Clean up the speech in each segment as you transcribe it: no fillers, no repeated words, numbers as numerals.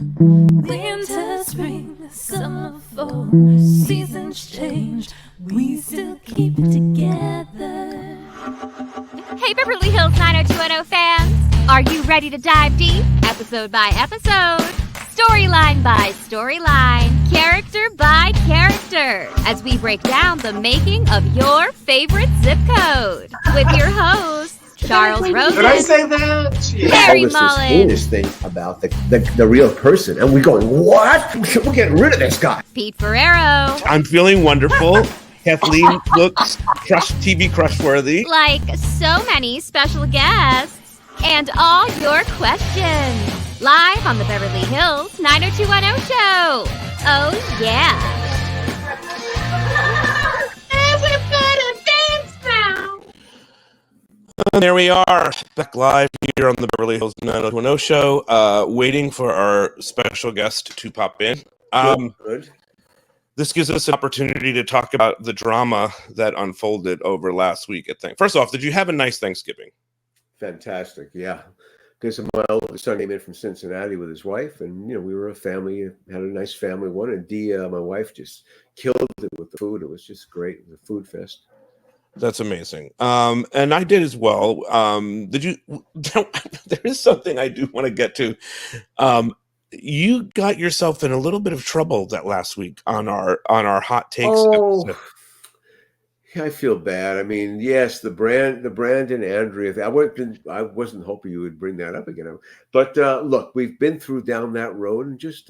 Winter, spring, summer, fall, seasons change, we still keep it together. Hey Beverly Hills 90210 fans! Are you ready to dive deep, episode by episode, storyline by storyline, character by character, as we break down the making of your favorite zip code with your host, Charles Rosen. Did I say that? Harry This Mullen. heinous thing about the real person, and we're going, what? We're getting rid of this guy. Pete Ferrero. I'm feeling wonderful. Kathleen looks TV crush-worthy. Like so many special guests. And all your questions. Live on the Beverly Hills 90210 show. Oh, yeah. Everybody dance now. And there we are, back live here on the Beverly Hills 90210 show, waiting for our special guest to pop in. Good. This gives us an opportunity to talk about the drama that unfolded over last week, I think. First off, did you have a nice Thanksgiving? Fantastic, yeah. Because my oldest son came in from Cincinnati with his wife, and we were a family, had a nice family one, and Dee, my wife, just killed it with the food. It was just great. It was a food fest. That's amazing. And I did as well. Did you? There is something I do want to get to. You got yourself in a little bit of trouble that last week on our hot takes episode. I feel bad. I mean, yes, the Brandon Andrea. I wasn't hoping you would bring that up again. But look, we've been down that road, and just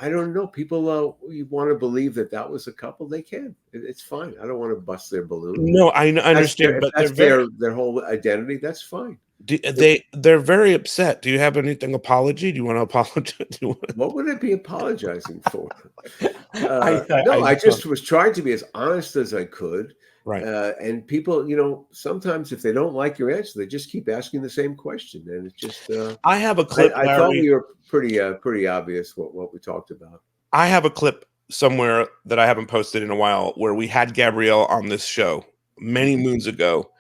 I don't know. People, you want to believe that was a couple. They can. It's fine. I don't want to bust their balloon. No, I understand, but that's their whole identity. That's fine. They're very upset. Do you have anything apology? Do you want to apologize? What would I be apologizing for? I just was trying to be as honest as I could. Right. And people, sometimes if they don't like your answer, they just keep asking the same question. And it's just. I have a clip. I thought we were pretty obvious what we talked about. I have a clip somewhere that I haven't posted in a while where we had Gabrielle on this show many moons ago,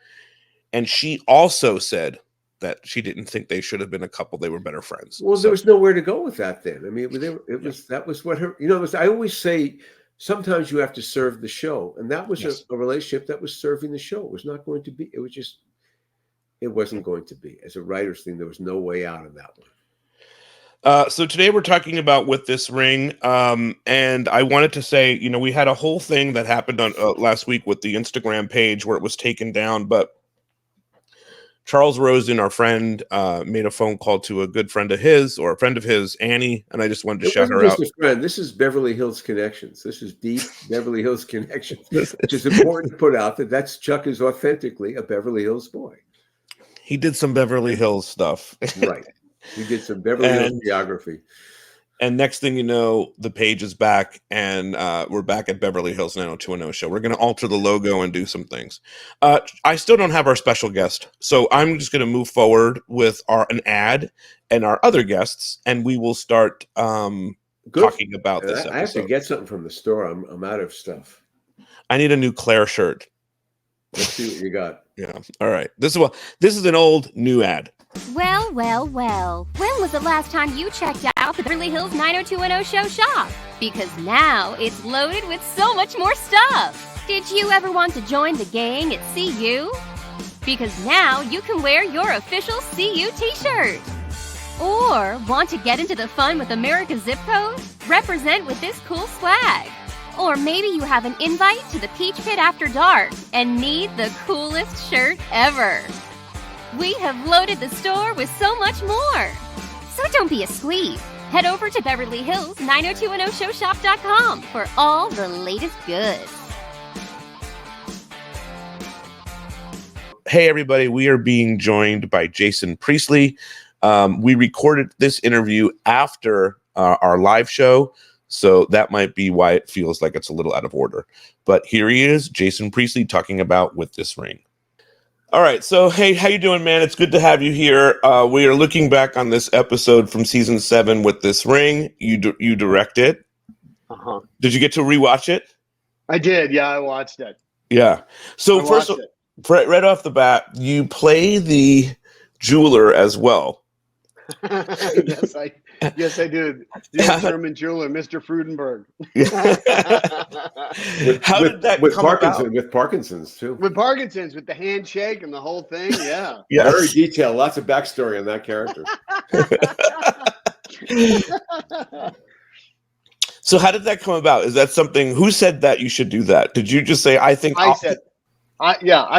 and she also said that she didn't think they should have been a couple. They were better friends. Well, there was nowhere to go with that then. I mean, that was what her, I always say, sometimes you have to serve the show. And that was a relationship that was serving the show. It was not going to be, it wasn't going to be. As a writer's thing, there was no way out of that one. So today we're talking about With This Ring. And I wanted to say, we had a whole thing that happened on last week with the Instagram page where it was taken down, but Charles Rosen, our friend, made a phone call to a good friend of his, or a friend of his, Annie, and I just wanted to shout her out. This is Beverly Hills Connections. This is deep Beverly Hills Connections, which is important to put out that Chuck is authentically a Beverly Hills boy. He did some Beverly Hills stuff. Right. He did some Beverly Hills geography. And next thing you know, the page is back, and we're back at Beverly Hills 90210 show. We're going to alter the logo and do some things. I still don't have our special guest, so I'm just going to move forward with an ad and our other guests, and we will start talking about this episode. I have to get something from the store. I'm out of stuff. I need a new Claire shirt. Let's see what you got. Yeah. All right. This is an old new ad. Well. When was the last time you checked out the Beverly Hills 90210 show shop? Because now it's loaded with so much more stuff. Did you ever want to join the gang at CU? Because now you can wear your official CU t-shirt. Or want to get into the fun with America's zip code? Represent with this cool swag. Or maybe you have an invite to the Peach Pit after dark and need the coolest shirt ever. We have loaded the store with so much more. So don't be a squeeb. Head over to Beverly Hills 90210showshop.com for all the latest goods. Hey, everybody. We are being joined by Jason Priestley. We recorded this interview after our live show, so that might be why it feels like it's a little out of order. But here he is, Jason Priestley, talking about With This Ring. All right, so hey, how you doing, man? It's good to have you here. We are looking back on this episode from season 7, With This Ring. You direct it. Uh-huh. Did you get to rewatch it? I did. Yeah, I watched it. Yeah. So first, right off the bat, you play the jeweler as well. Yes, Yes, I do. The old German jeweler, Mr. Frudenberg. How did that with come about? With Parkinson's too. With Parkinson's, with the handshake and the whole thing. Yeah. Yes. Very detailed. Lots of backstory on that character. So how did that come about? Is that something? Who said that you should do that? Did you just say, "I think"? I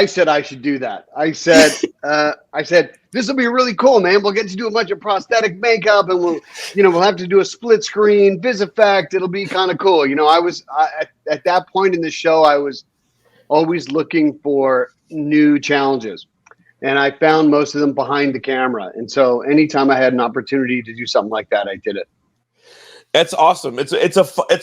said I should do that. I said this will be really cool, man. We'll get to do a bunch of prosthetic makeup, and we'll have to do a split screen vis effect. It'll be kind of cool. At that point in the show, I was always looking for new challenges, and I found most of them behind the camera. And so anytime I had an opportunity to do something like that, I did it. That's awesome. It's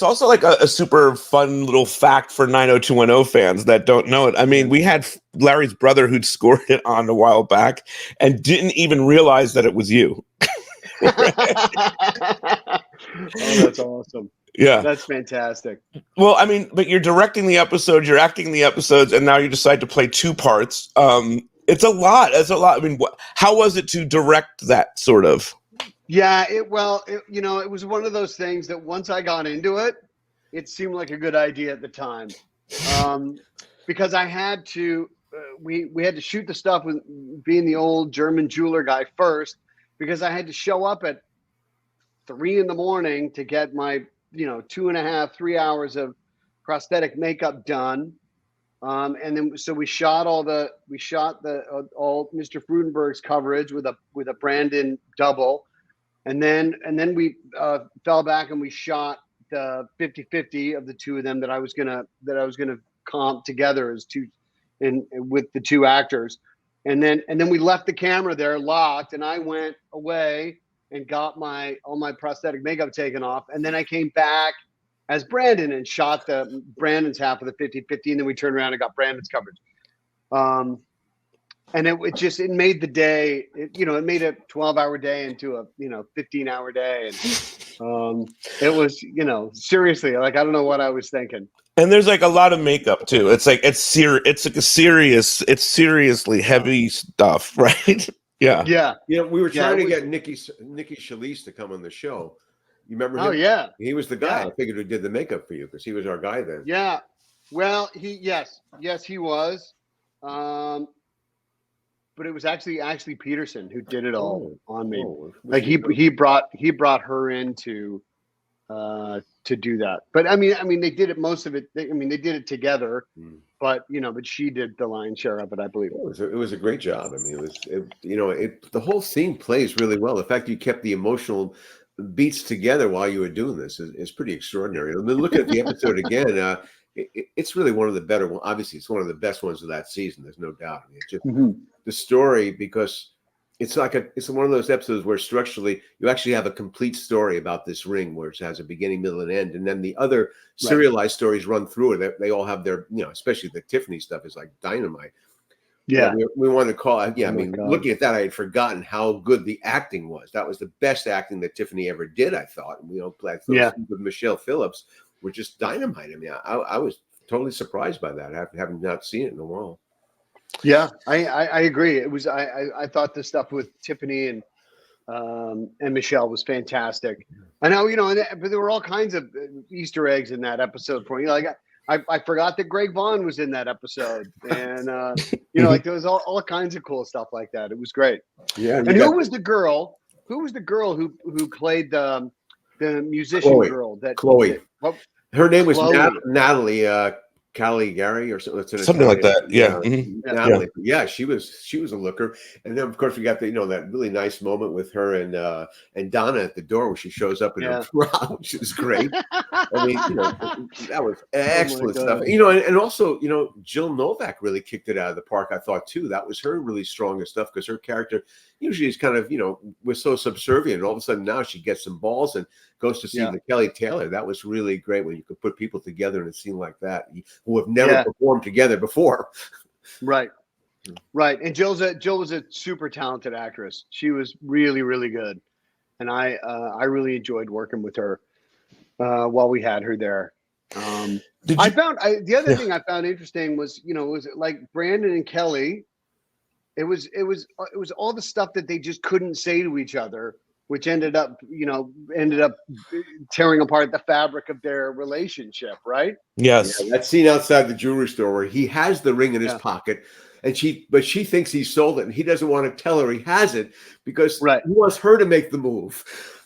also like a super fun little fact for 90210 fans that don't know it. I mean, we had Larry's brother who'd scored it on a while back and didn't even realize that it was you. Oh, that's awesome. Yeah. That's fantastic. Well, I mean, but you're directing the episodes, you're acting the episodes, and now you decide to play two parts. It's a lot. It's a lot. I mean, how was it to direct that sort of? Yeah, it was one of those things that once I got into it, it seemed like a good idea at the time, because I had to. We had to shoot the stuff with being the old German jeweler guy first, because I had to show up at 3 a.m. to get my 2.5, 3 hours of prosthetic makeup done, and then so we shot all Mr. Frudenberg's coverage with a Brandon double. And then we fell back and we shot the 50-50 of the two of them that I was gonna comp together as two, and with the two actors, and then we left the camera there locked, and I went away and got all my prosthetic makeup taken off, and then I came back as Brandon and shot Brandon's half of the 50-50, and then we turned around and got Brandon's coverage. And it made the day, it made a 12-hour day into a 15-hour day, and it was seriously, like, I don't know what I was thinking. And there's like a lot of makeup too. It's like it's seriously heavy stuff, right? Yeah. We were trying to get Nikki Schalise to come on the show. You remember him? Oh yeah, he was the guy. Yeah. I figured who did the makeup for you because he was our guy then. Yeah. Well, yes, he was. But it was actually Ashley Peterson who did it all on me. Like he brought her in to do that. But I mean, they did it. Most of it. They did it together. But she did the lion's share of it, I believe. It was a great job. I mean, the whole scene plays really well. The fact you kept the emotional beats together while you were doing this is pretty extraordinary. I mean, looking at the episode again. It's really one of the better ones. Obviously, it's one of the best ones of that season. There's no doubt. I mean, it's just the story, because it's one of those episodes where structurally you actually have a complete story about this ring, where it has a beginning, middle, and end, and then the other serialized stories run through it. They all have their, especially the Tiffany stuff is like dynamite. Yeah, we want to call it. Yeah, looking at that, I had forgotten how good the acting was. That was the best acting that Tiffany ever did, I thought. And with Michelle Phillips were just dynamite. I mean, I was totally surprised by that, having not seen it in a while. Yeah, I agree. It was I thought the stuff with Tiffany and Michelle was fantastic. I know, but there were all kinds of Easter eggs in that episode for you. Like I forgot that Greg Vaughn was in that episode, and like there was all kinds of cool stuff like that. It was great. Yeah. And who was the girl? Who was the girl who played the musician girl? Chloe. Her name was Chloe. Natalie Caligari or something like that. Yeah. Natalie. Yeah, she was a looker. And then of course we got that really nice moment with her and Donna at the door where she shows up in her bra, which is great. I mean, that was excellent stuff. And also, Jill Novak really kicked it out of the park, I thought too. That was her really strongest stuff, because her character usually is kind of, was so subservient. And all of a sudden now she gets some balls and goes to see the Kelly Taylor. That was really great when you could put people together in a scene like that who have never performed together before. Right. And Jill was a super talented actress. She was really, really good. And I really enjoyed working with her while we had her there. The other thing I found interesting was, was like Brandon and Kelly. It was all the stuff that they just couldn't say to each other which ended up tearing apart the fabric of their relationship, right? Yes. Yeah, that scene outside the jewelry store where he has the ring in his Yeah. pocket, and she thinks he sold it, and he doesn't want to tell her he has it because Right. he wants her to make the move.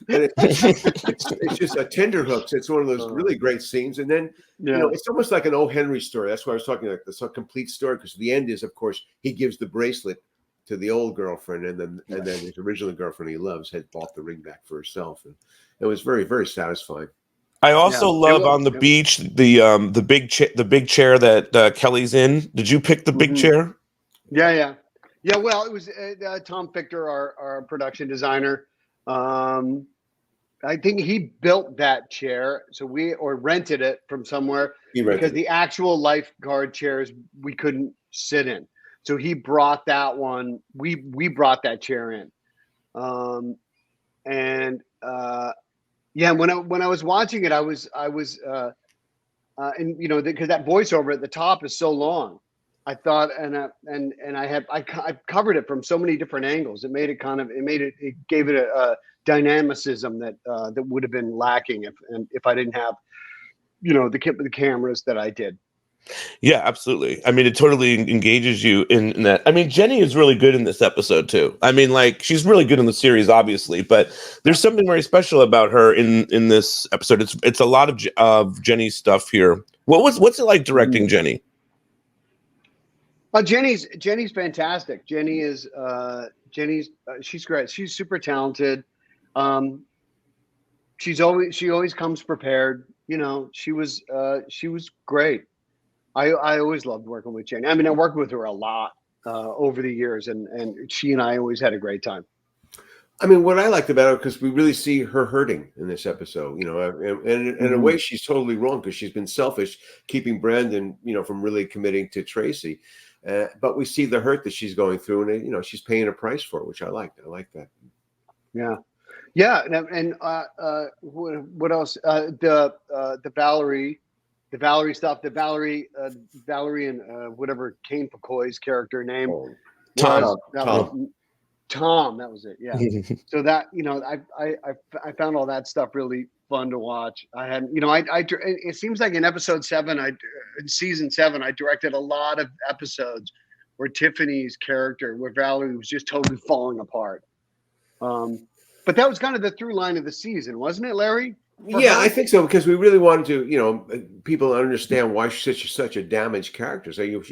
And it's just a tender hook. So it's one of those really great scenes. And then it's almost like an O. Henry story. That's why I was talking like this, a complete story, because the end is, of course, he gives the bracelet to the old girlfriend, and then his original girlfriend he loves had bought the ring back for herself, and it was very, very satisfying. I also love on the beach the big chair that Kelly's in. Did you pick the big chair? Yeah. Well, it was Tom Fichter, our production designer. I think he built that chair, or rented it from somewhere, because the actual lifeguard chairs we couldn't sit in. So he brought that one. We brought that chair in, and when I was watching it, I was because that voiceover at the top is so long. I thought, I covered it from so many different angles. It gave it a dynamicism that would have been lacking if I didn't have, the cameras that I did. Yeah, absolutely. I mean, it totally engages you in that. I mean, Jenny is really good in this episode too. I mean, like, she's really good in the series, obviously, but there's something very special about her in this episode. It's a lot of Jenny's stuff here. What's it like directing Jenny? Jenny's fantastic. She's great. She's super talented. She always comes prepared. She was great. I always loved working with Jenny. I mean, I worked with her a lot over the years, and she and I always had a great time. I mean, what I liked about it, because we really see her hurting in this episode, and in a way she's totally wrong, because she's been selfish, keeping Brandon, from really committing to Tracy. But we see the hurt that she's going through, and she's paying a price for it, which I liked. I like that. Yeah. And what else? The Valerie stuff. The Valerie and whatever Kane McCoy's character name. Tom. Tom, that was it. Yeah. So that, I found all that stuff really fun to watch. I had, it seems like in season 7, I directed a lot of episodes where Tiffany's character, where Valerie was just totally falling apart. But that was kind of the through line of the season, wasn't it, Larry? Yeah, I think so, because we really wanted to, people understand why she's such a damaged character. So you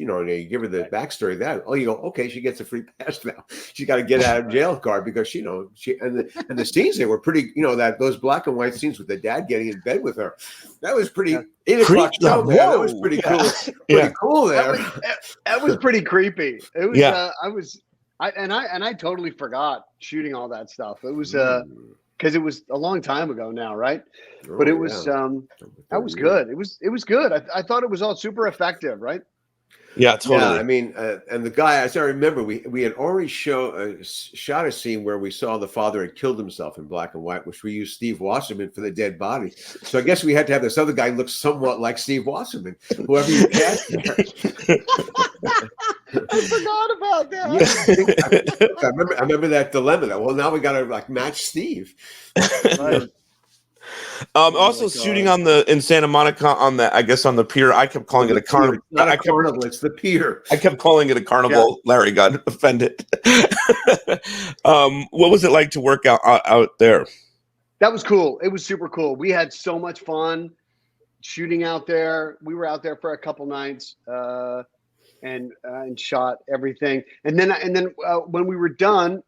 give her the backstory of that. Oh, you go, okay, she gets a free pass now. She's got to get out of jail card because she and the scenes they were pretty. Those black and white scenes with the dad getting in bed with her, that was pretty 8 o'clock show. That was pretty cool. Pretty cool there. That was pretty creepy. It was. Yeah. I totally forgot shooting all that stuff. It was because it was a long time ago now, right? But it was that was good. It was good. I thought it was all super effective, right? Yeah, totally. Yeah, I mean, and the guy, as I remember, we had already shot a scene where we saw the father had killed himself in black and white, which we used Steve Wasserman for the dead body. So I guess we had to have this other guy look somewhat like Steve Wasserman, whoever you cast there. I forgot about that. Yeah, I remember that dilemma. Well, now we got to match Steve. Right. Also shooting in Santa Monica on the pier. I kept calling it a carnival. Not a carnival, it's the pier. I kept calling it a carnival. Yeah. Larry got offended. What was it like to work out there? That was cool. It was super cool. We had so much fun shooting out there. We were out there for a couple nights and shot everything. And then when we were done,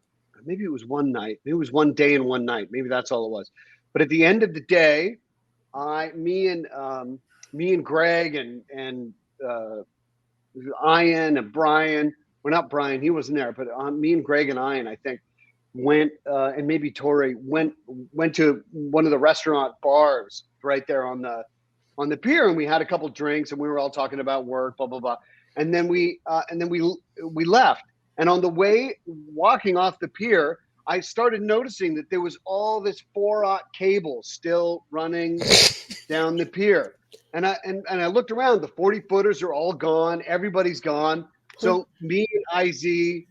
maybe it was one night. Maybe it was one day and one night. Maybe that's all it was. But at the end of the day, me and Greg and Ian and Brian, well, not Brian, he wasn't there, but me and Greg and Ian, I think, went and maybe Tori went to one of the restaurant bars right there on the pier, and we had a couple drinks and we were all talking about work, blah blah blah, and then we left. And on the way walking off the pier, I started noticing that there was all this 4/0 cable still running down the pier. And I looked around, the 40-footers are all gone. Everybody's gone. So me and IZ,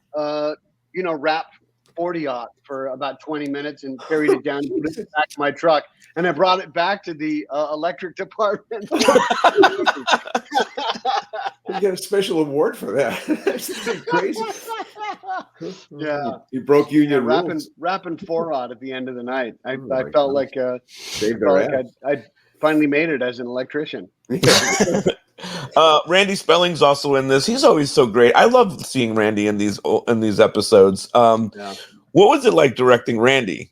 wrapped 40-aught for about 20 minutes and carried it down and put it back in my truck. And I brought it back to the electric department. You get a special award for that. That's crazy. Yeah. You broke union rules. Rapping 4-aught at the end of the night. I felt God. like I'd finally made it as an electrician. Randy Spelling's also in this. He's always so great. I love seeing Randy in these episodes. What was it like directing Randy?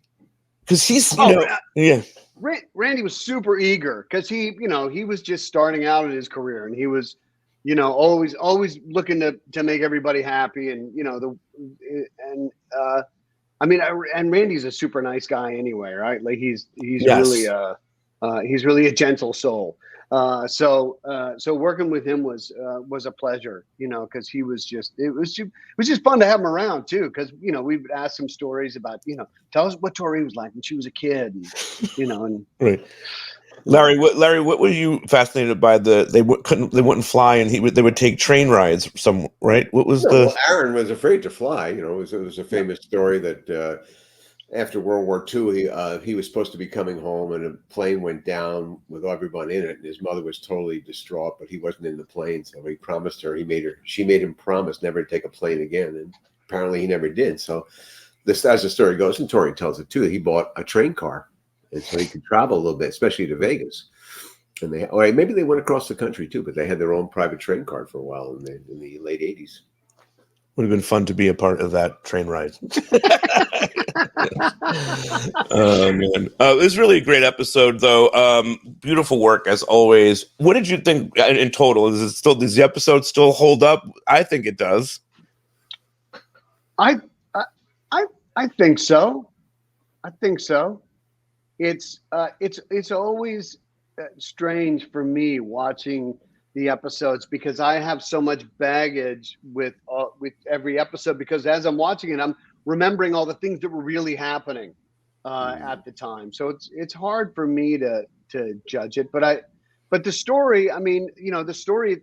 Because he's Randy was super eager because he was just starting out in his career, and he was always looking to make everybody happy, and and Randy's a super nice guy anyway, right? Like he's really a gentle soul. So working with him was a pleasure, because he was it was just fun to have him around too. Because we would ask some stories about, tell us what Tori was like when she was a kid, and right. Larry, what were you fascinated by? They wouldn't fly, and they would take train rides. Right? What was Well, Aaron was afraid to fly. It was a famous story that after World War II, he was supposed to be coming home, and a plane went down with everyone in it, and his mother was totally distraught, but he wasn't in the plane, so he promised her. She made him promise never to take a plane again, and apparently he never did. So this, as the story goes, and Tori tells it too, he bought a train car, and so he could travel a little bit, especially to Vegas. And maybe they went across the country too, but they had their own private train car for a while in the late 80s. Would have been fun to be a part of that train ride. Oh man, it was really a great episode, though. Beautiful work as always. What did you think in total? Does the episode still hold up? I think it does. I think so. I think so. It's always strange for me watching the episodes because I have so much baggage with every episode, because as I'm watching it, I'm remembering all the things that were really happening at the time. So it's hard for me to judge it, but the story, the story,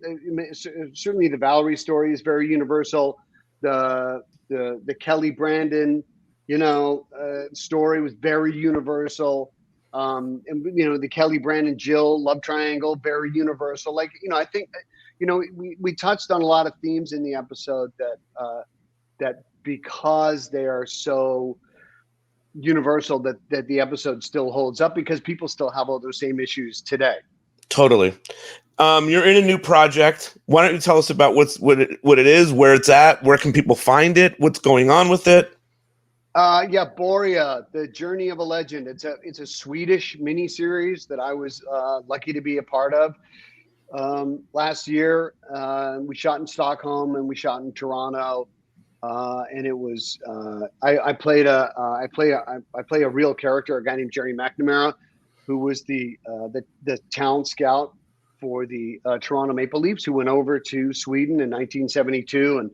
certainly the Valerie story is very universal. The Kelly Brandon, story was very universal. And the Kelly Brandon Jill love triangle, very universal. Like, I think, we touched on a lot of themes in the episode that because they are so universal that the episode still holds up because people still have all those same issues today. Totally. You're in a new project. Why don't you tell us about what it is, where it's at, where can people find it, what's going on with it? Boria, The Journey of a Legend. It's a Swedish miniseries that I was lucky to be a part of. Last year, we shot in Stockholm and we shot in Toronto, and it was I play a real character, a guy named Jerry McNamara, who was the talent scout for the Toronto Maple Leafs, who went over to Sweden in 1972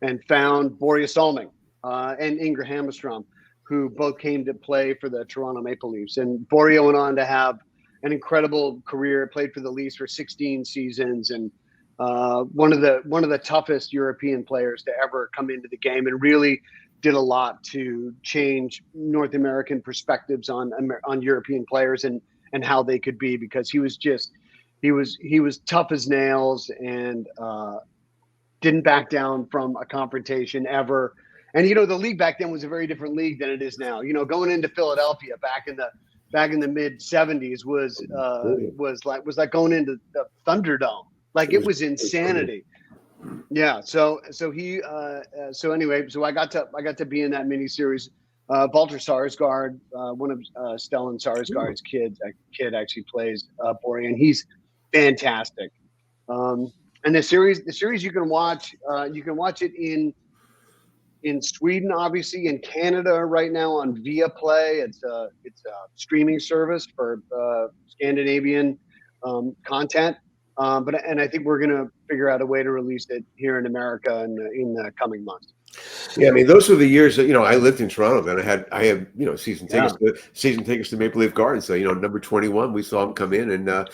and found Boria Salming. And Ingra Hammerstrom, who both came to play for the Toronto Maple Leafs. And Boria went on to have an incredible career, played for the Leafs for 16 seasons, and one of the toughest European players to ever come into the game, and really did a lot to change North American perspectives on European players and how they could be, because he was tough as nails and didn't back down from a confrontation ever. And the league back then was a very different league than it is now. Going into Philadelphia back in the mid '70s was like going into the Thunderdome. Like, it was insanity. Yeah. So anyway, I got to be in that miniseries. Walter Sarsgaard, one of Stellan Sarsgaard's kids, that kid actually plays Boria, and he's fantastic. And the series you can watch it in Sweden, obviously, in Canada right now on Viaplay. It's a streaming service for Scandinavian content. And I think we're going to figure out a way to release it here in America in the coming months. Yeah, those were the years that I lived in Toronto. Then I had season tickets to Maple Leaf Gardens. So number 21, we saw him come in, and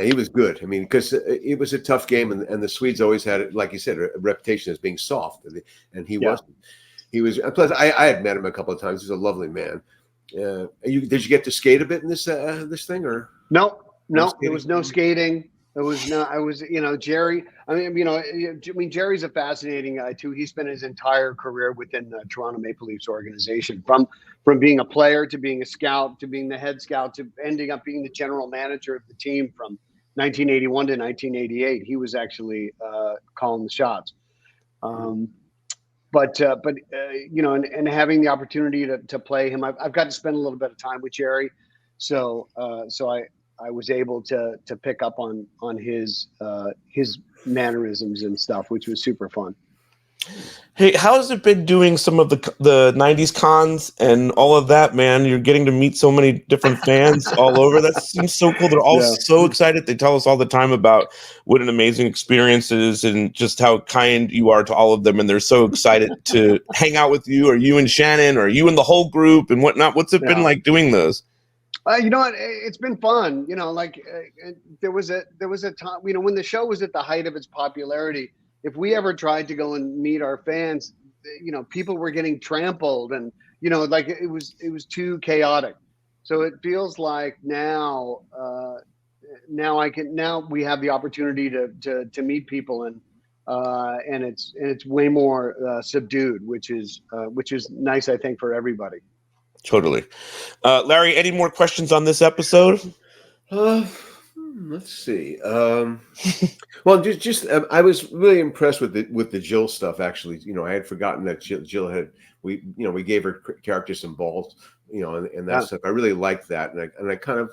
he was good. Because it was a tough game, and the Swedes always had, like you said, a reputation as being soft, and he wasn't. He was. Plus, I had met him a couple of times. He's a lovely man. Did you get to skate a bit in this thing or? No, there was no skating. There was no. I was, Jerry. Jerry's a fascinating guy too. He spent his entire career within the Toronto Maple Leafs organization, from being a player to being a scout to being the head scout to ending up being the general manager of the team from 1981 to 1988. He was actually calling the shots. But and having the opportunity to play him, I've got to spend a little bit of time with Jerry, so I was able to pick up on his mannerisms and stuff, which was super fun. Hey, how has it been doing some of the 90s cons and all of that, man? You're getting to meet so many different fans all over. That seems so cool. They're all so excited. They tell us all the time about what an amazing experience is and just how kind you are to all of them. And they're so excited to hang out with you, or you and Shannon, or you and the whole group and whatnot. What's it been like doing those? You know what? It's been fun. There was a time, when the show was at the height of its popularity, if we ever tried to go and meet our fans, people were getting trampled and, it was too chaotic. So it feels like now we have the opportunity to meet people and it's way more subdued, which is nice, I think, for everybody. Totally. Larry, any more questions on this episode? Let's see. Well, I was really impressed with the Jill stuff. Actually, I had forgotten that Jill had we gave her character some balls, and that stuff. I really liked that, and I kind of,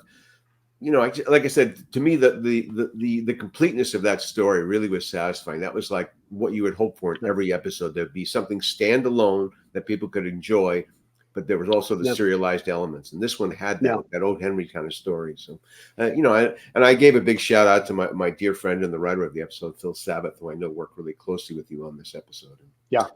like I said, to me, the completeness of that story really was satisfying. That was like what you would hope for in every episode. There'd be something standalone that people could enjoy, but there was also the serialized elements, and this one had that old Henry kind of story. So, and I gave a big shout out to my dear friend and the writer of the episode, Phil Sabbath, who I know worked really closely with you on this episode. Yeah.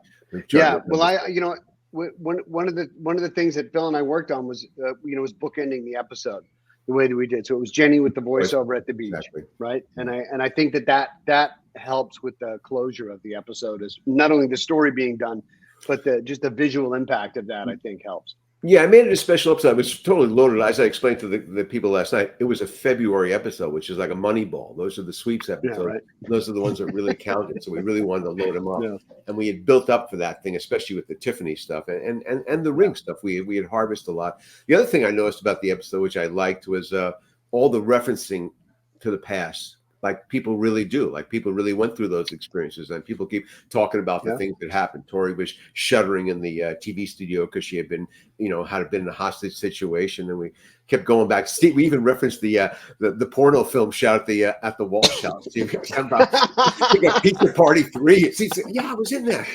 Well, one of the things that Phil and I worked on was was bookending the episode the way that we did. So it was Jenny with the voiceover at the beach, right? And I think that helps with the closure of the episode, is not only the story being done, but just the visual impact of that, I think, helps. Yeah, I made it a special episode. It was totally loaded. As I explained to the people last night, it was a February episode, which is like a Moneyball. Those are the sweeps episodes. Yeah, right. Those are the ones that really counted. So we really wanted to load them up. Yeah. And we had built up for that thing, especially with the Tiffany stuff and the ring stuff. We had harvested a lot. The other thing I noticed about the episode, which I liked, was all the referencing to the past. Like people really do. Like people really went through those experiences, and people keep talking about the things that happened. Tori was shuddering in the TV studio because she had been, had been in a hostage situation, and we kept going back. Steve, we even referenced the porno film shot at the Walsh house. Steve, about Pizza Party 3. Steve said, "Yeah, I was in there."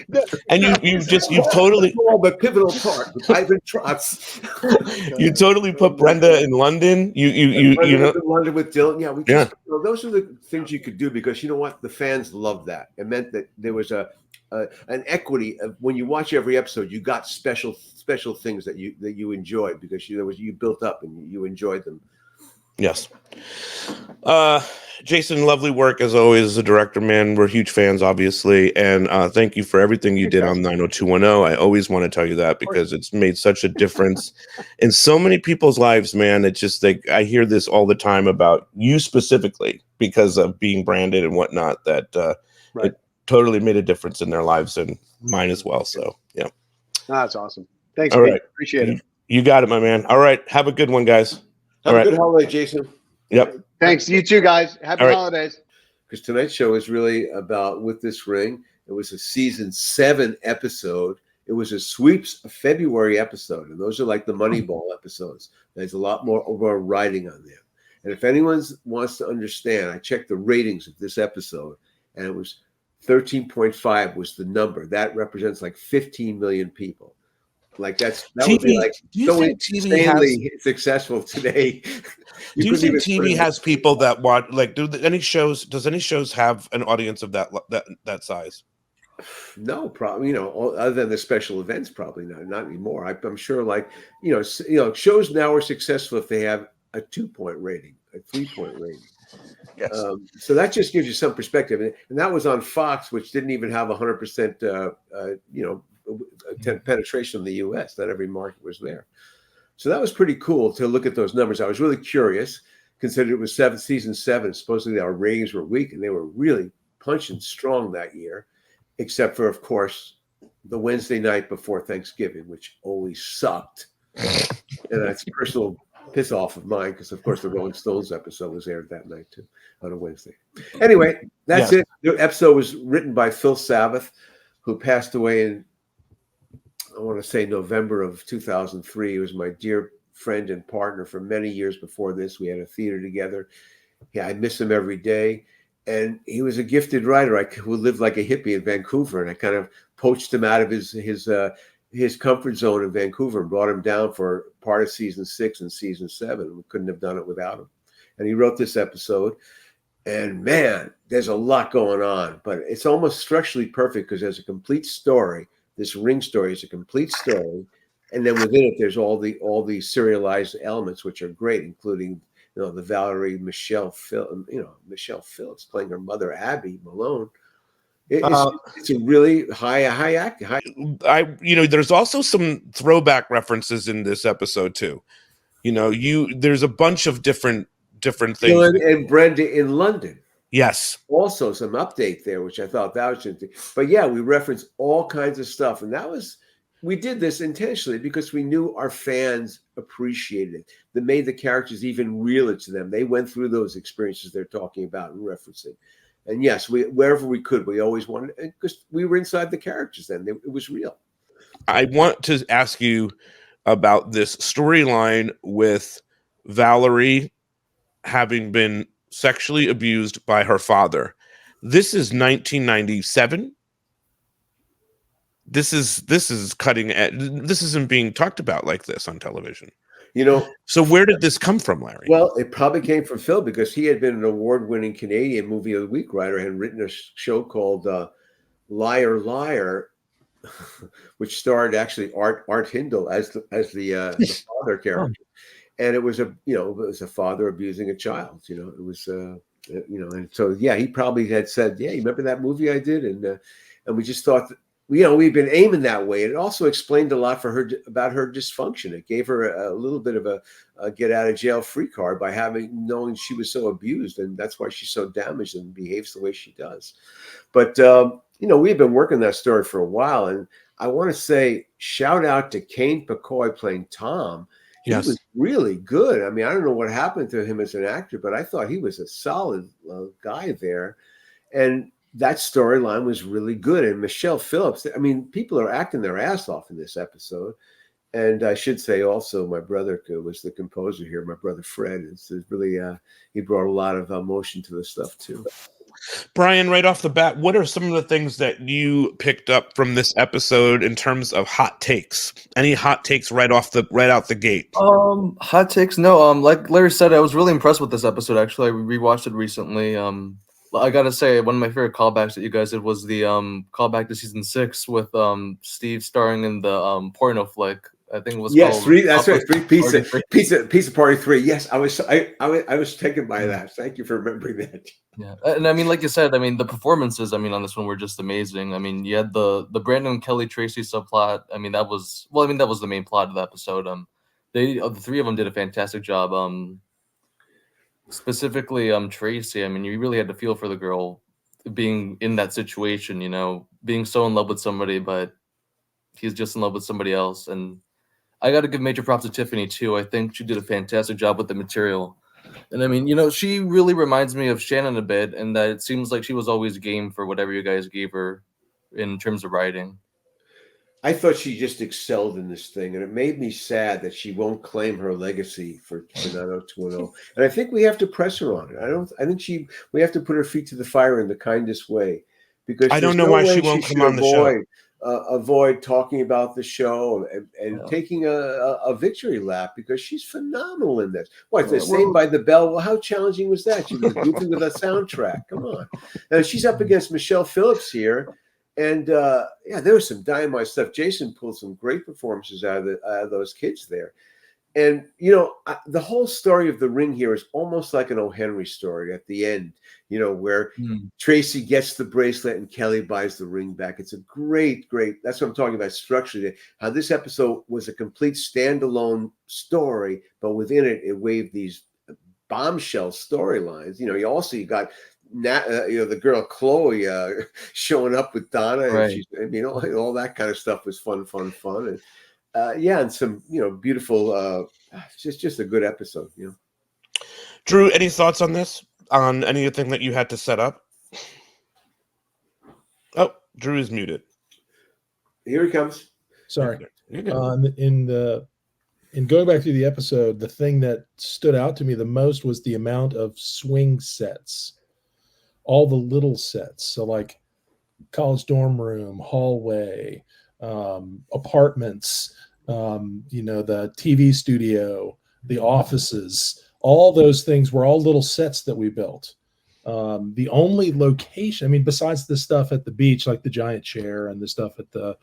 And you've totally the pivotal part with Ivan Trotz. You totally put Brenda in London. You in London with Dylan. Yeah, those are the things you could do, because you know what, the fans loved that. It meant that there was an equity of, when you watch every episode, you got special things that you enjoyed, because you built up and you enjoyed them. Yes. Jason, lovely work as always as a director, man. We're huge fans, obviously, and thank you for everything you did on 90210. I always want to tell you that, because it's made such a difference in so many people's lives, man. It's just like, I hear this all the time about you specifically, because of being branded and whatnot, that it totally made a difference in their lives and mine as well. So, yeah. That's awesome. Thanks, all Pete. right. Appreciate it. You got it, my man. All right. Have a good one, guys. Have a good holiday, Jason. Yep. Thanks. You too, guys. Happy holidays. Because tonight's show is really about With This Ring. It was a season 7 episode. It was a sweeps February episode. And those are like the Moneyball episodes. There's a lot more over writing on them. And if anyone wants to understand, I checked the ratings of this episode, and it was 13.5 was the number. That represents like 15 million people. Like that would be like so insanely successful today. Do you think TV has people that watch? Like, does any shows have an audience of that size? No, probably. Other than the special events, probably not anymore. I'm sure. Like, shows now are successful if they have a 2-point rating, a 3-point rating. Yes. So that just gives you some perspective, and that was on Fox, which didn't even have 100%, penetration in the U.S. Not every market was there. So that was pretty cool to look at those numbers. I was really curious, considering it was season 7. Supposedly our ratings were weak, and they were really punching strong that year, except for, of course, the Wednesday night before Thanksgiving, which always sucked. And that's personal piss off of mine because, of course, the Rolling Stones episode was aired that night too on a Wednesday. Anyway, that's it. The episode was written by Phil Savith, who passed away in, I want to say, November of 2003. He was my dear friend and partner for many years before this. We had a theater together. Yeah, I miss him every day. And he was a gifted writer who lived like a hippie in Vancouver, and I kind of poached him out of his comfort zone in Vancouver and brought him down for part of season 6 and season 7. We couldn't have done it without him. And he wrote this episode. And man, there's a lot going on, but it's almost structurally perfect because there's a complete story. This ring story is a complete story. And then within it, there's all the serialized elements, which are great, including, the Valerie Michelle Phillips playing her mother, Abby Malone. It's a really high act. There's also some throwback references in this episode too. There's a bunch of different things. Dylan and Brenda in London. Yes. Also some update there, which I thought that was interesting. But yeah, we referenced all kinds of stuff. And we did this intentionally because we knew our fans appreciated it. That made the characters even realer to them. They went through those experiences they're talking about and referencing. And yes, wherever we could, we always wanted, because we were inside the characters then. It was real. I want to ask you about this storyline with Valerie having been sexually abused by her father. This is 1997. This is cutting edge. This isn't being talked about like this on television. So where did this come from, Larry? Well, it probably came from Phil because he had been an award-winning Canadian Movie of the Week writer and written a show called Liar Liar, which starred actually Art Hindle as the father character, and it was a father abusing a child. It was and so yeah, he probably had said, yeah, you remember that movie I did, and we just thought that, we've been aiming that way. It also explained a lot for her about her dysfunction. It gave her a little bit of a get out of jail free card by knowing she was so abused, and that's why she's so damaged and behaves the way she does. But we've been working that story for a while, and I want to say shout out to Kane McCoy playing Tom. Yes. He was really good. I mean, I don't know what happened to him as an actor, but I thought he was a solid guy there, and that storyline was really good. And Michelle Phillips, I mean, people are acting their ass off in this episode. And I should say also my brother was the composer here. My brother Fred is really, he brought a lot of emotion to the stuff too. Bryan, right off the bat, what are some of the things that you picked up from this episode in terms of hot takes? Any hot takes right out the gate? Hot takes? No. Like Larry said, I was really impressed with this episode. Actually, I rewatched it recently. I gotta say, one of my favorite callbacks that you guys did was the callback to season 6 with Steve starring in the porno flick. I think it was called. That's right. Pizza Party 3. Yes, I was taken by that. Thank you for remembering that. Yeah, and I mean, like you said, I mean, the performances, on this one were just amazing. I mean, you had the Brandon Kelly Tracy subplot. I mean, that was the main plot of the episode. The 3 of them did a fantastic job. Specifically, Tracy. I mean, you really had to feel for the girl being in that situation. Being so in love with somebody, but he's just in love with somebody else. And I got to give major props to Tiffany too. I think she did a fantastic job with the material. And I mean, she really reminds me of Shannon a bit, and that it seems like she was always game for whatever you guys gave her in terms of writing. I thought she just excelled in this thing, and it made me sad that she won't claim her legacy for 90210. And I think we have to press her on it. I think we have to put her feet to the fire in the kindest way, because I don't know why she won't come on the show. Avoid talking about the show and taking a victory lap, because she's phenomenal in this. What, the Saved by the Bell? Well, how challenging was that? She was goofing with a soundtrack. Come on. And she's up against Michelle Phillips here. And there was some dynamite stuff. Jason pulled some great performances out of those kids there. And the whole story of the ring here is almost like an O. Henry story at the end, where Tracy gets the bracelet and Kelly buys the ring back. It's a great, that's what I'm talking about structurally, how this episode was a complete standalone story, but within it waved these bombshell storylines. You got the girl Chloe showing up with Donna, right. and all that kind of stuff was fun. And and some beautiful just a good episode. Drew, any thoughts on this, on anything that you had to set up? Oh, Drew is muted. Here he comes. Sorry. In going back through the episode, the thing that stood out to me the most was the amount of swing sets, all the little sets. So like college dorm room, hallway, apartments, the TV studio, the offices, all those things were all little sets that we built. The only location, besides the stuff at the beach, like the giant chair and the stuff at the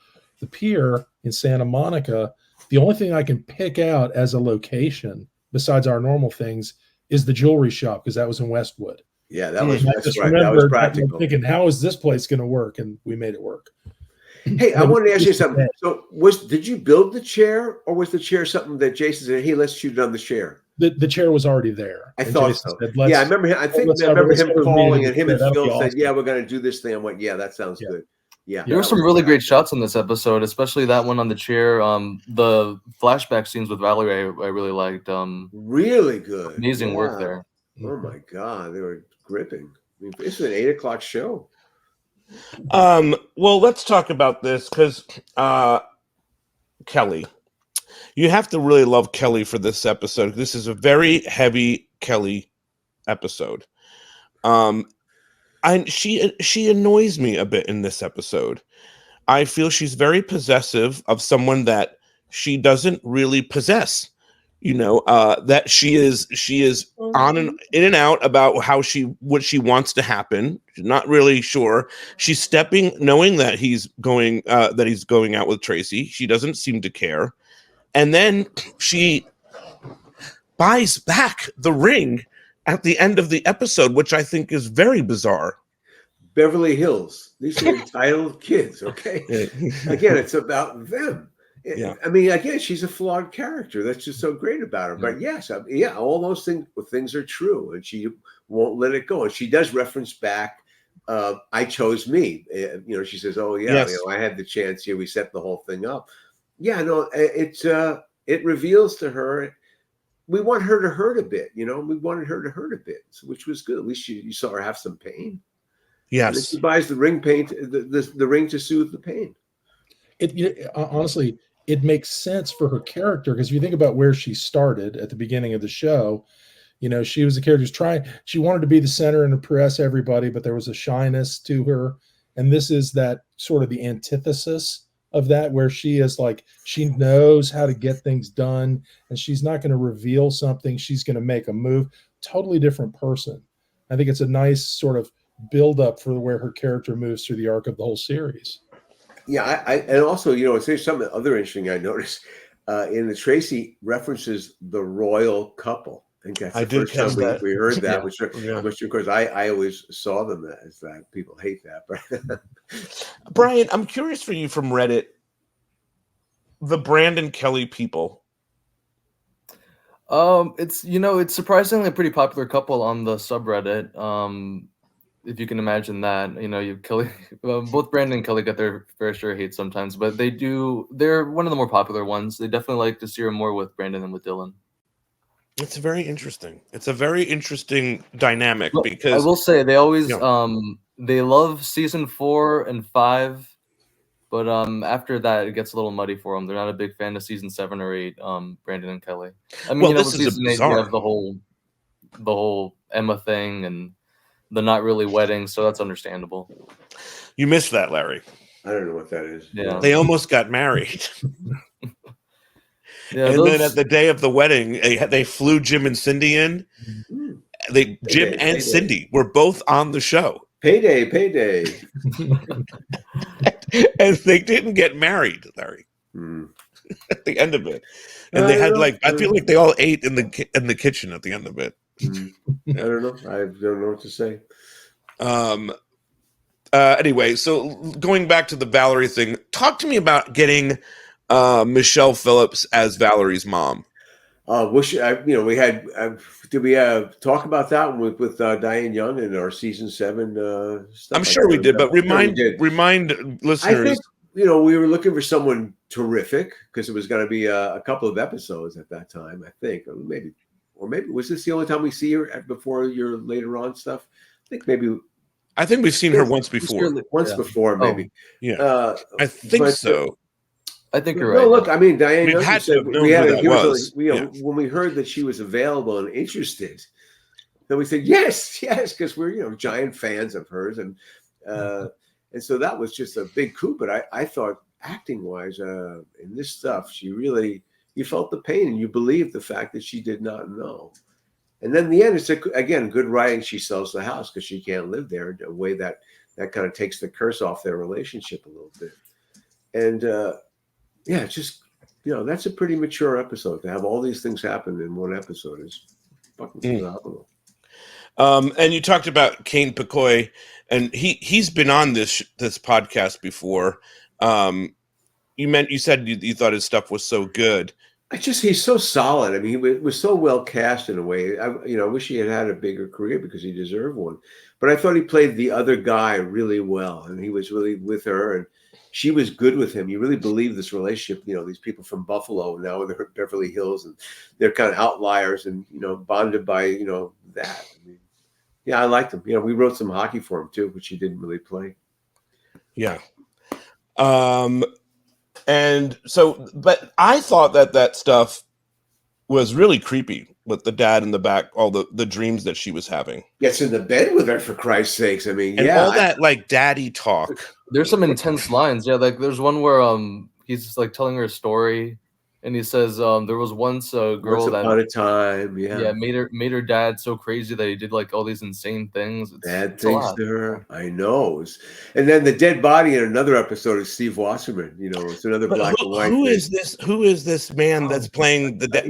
pier in Santa Monica, the only thing I can pick out as a location besides our normal things is the jewelry shop, because that was in Westwood. Yeah, that's right. That was practical. Thinking, how is this place going to work? And we made it work. Hey, I wanted to ask you something. So, did you build the chair, or was the chair something that Jason said, "Hey, let's shoot it on the chair"? The chair was already there. I thought so. Yeah, I remember him. I remember him calling, and him and Phil said, "Yeah, we're going to do this thing." I went, "Yeah, that sounds good." Yeah, there were some really great shots in this episode, especially that one on the chair. The flashback scenes with Valerie, I really liked. Really good, amazing work there. Oh my God, they were gripping. It's an 8:00 show. Well, let's talk about this, because Kelly, you have to really love Kelly for this episode. This is a very heavy Kelly episode. She annoys me a bit in this episode. I feel she's very possessive of someone that she doesn't really possess. That she is on and in and out about what she wants to happen. She's not really sure. She's stepping, knowing that he's going out with Tracy. She doesn't seem to care, and then she buys back the ring at the end of the episode, which I think is very bizarre. Beverly Hills. These are entitled kids. Okay, again, it's about them. Yeah. Again, she's a flawed character. That's just so great about her. But yes, all those things are true, and she won't let it go. And she does reference back, "I chose me." She says, "Oh yeah, yes. I had the chance here. We set the whole thing up." Yeah, no, it reveals to her. We want her to hurt a bit. We wanted her to hurt a bit, which was good. At least you saw her have some pain. Yes, she buys the ring the ring to soothe the pain. Honestly, it makes sense for her character, because if you think about where she started at the beginning of the show, she was a character she wanted to be the center and impress everybody, but there was a shyness to her. And this is that sort of the antithesis of that, where she is like, she knows how to get things done, and she's not going to reveal something. She's going to make a move. Totally different person. I think it's a nice sort of build up for where her character moves through the arc of the whole series. Yeah, and also, there's something other interesting I noticed in the Tracy references the royal couple. I think that's the first time we heard that, which of course I always saw them as that. People hate that, but Brian, I'm curious for you from Reddit, the Brandon Kelly people. It's surprisingly a pretty popular couple on the subreddit. If you can imagine that, you Kelly, both Brandon and Kelly get their fair share of hate sometimes, but they're one of the more popular ones. They definitely like to see her more with Brandon than with Dylan. It's very interesting. It's a very interesting dynamic, because I will say they always they love season 4 and 5, but after that it gets a little muddy for them. They're not a big fan of season 7 or 8. Brandon and Kelly. This is season 8 you have the whole Emma thing and the not really wedding, so that's understandable. You missed that, Larry. I don't know what that is. Yeah, they almost got married. Then at the day of the wedding, they flew Jim and Cindy in. Jim and Cindy were both on the show. Payday. And they didn't get married, Larry. at the end of it, and they had I feel like they all ate in the kitchen at the end of it. I don't know. I don't know what to say. Anyway, so going back to the Valerie thing, talk to me about getting Michelle Phillips as Valerie's mom. We had. Did we talk about that with Diane Young in our season 7 stuff? I'm sure we did, but remind listeners. I think we were looking for someone terrific because it was going to be a couple of episodes at that time. I think, or maybe was this the only time we see her before your later on stuff? I think we've seen her once before. Before, maybe. Yeah, I think so. I think you're right. No, look, I mean, Diane, we had to know who that was. When we heard that she was available and interested, then we said yes, because we're giant fans of hers, and so that was just a big coup. But I thought acting wise, in this stuff, you felt the pain and you believed the fact that she did not know. And then in the end, it's again good writing. She sells the house because she can't live there. In a way that kind of takes the curse off their relationship a little bit, and. Yeah, it's just that's a pretty mature episode to have all these things happen in one episode is fucking phenomenal. And you talked about Kane Picoy, and he's been on this podcast before. You said you thought his stuff was so good. He's so solid. I mean, he was so well cast in a way. I wish he had a bigger career because he deserved one. But I thought he played the other guy really well, and he was really with her and. She was good with him. You really believe this relationship. These people from Buffalo now they're at Beverly Hills, and they're kind of outliers, and bonded by that. I mean, I liked him. We wrote some hockey for him too, which he didn't really play. Yeah. And so, but I thought that stuff was really creepy with the dad in the back, all the dreams that she was having. Gets in the bed with her, for Christ's sakes. I mean, and all that like daddy talk. There's some intense lines. Yeah, like there's one where he's like telling her a story, and he says there was once a girl once upon a time, made her dad so crazy that he did like all these insane things. Bad things to her. I know. And then the dead body in another episode is Steve Wasserman. It's another black and white. Who is this? Who is this man that's playing the dead?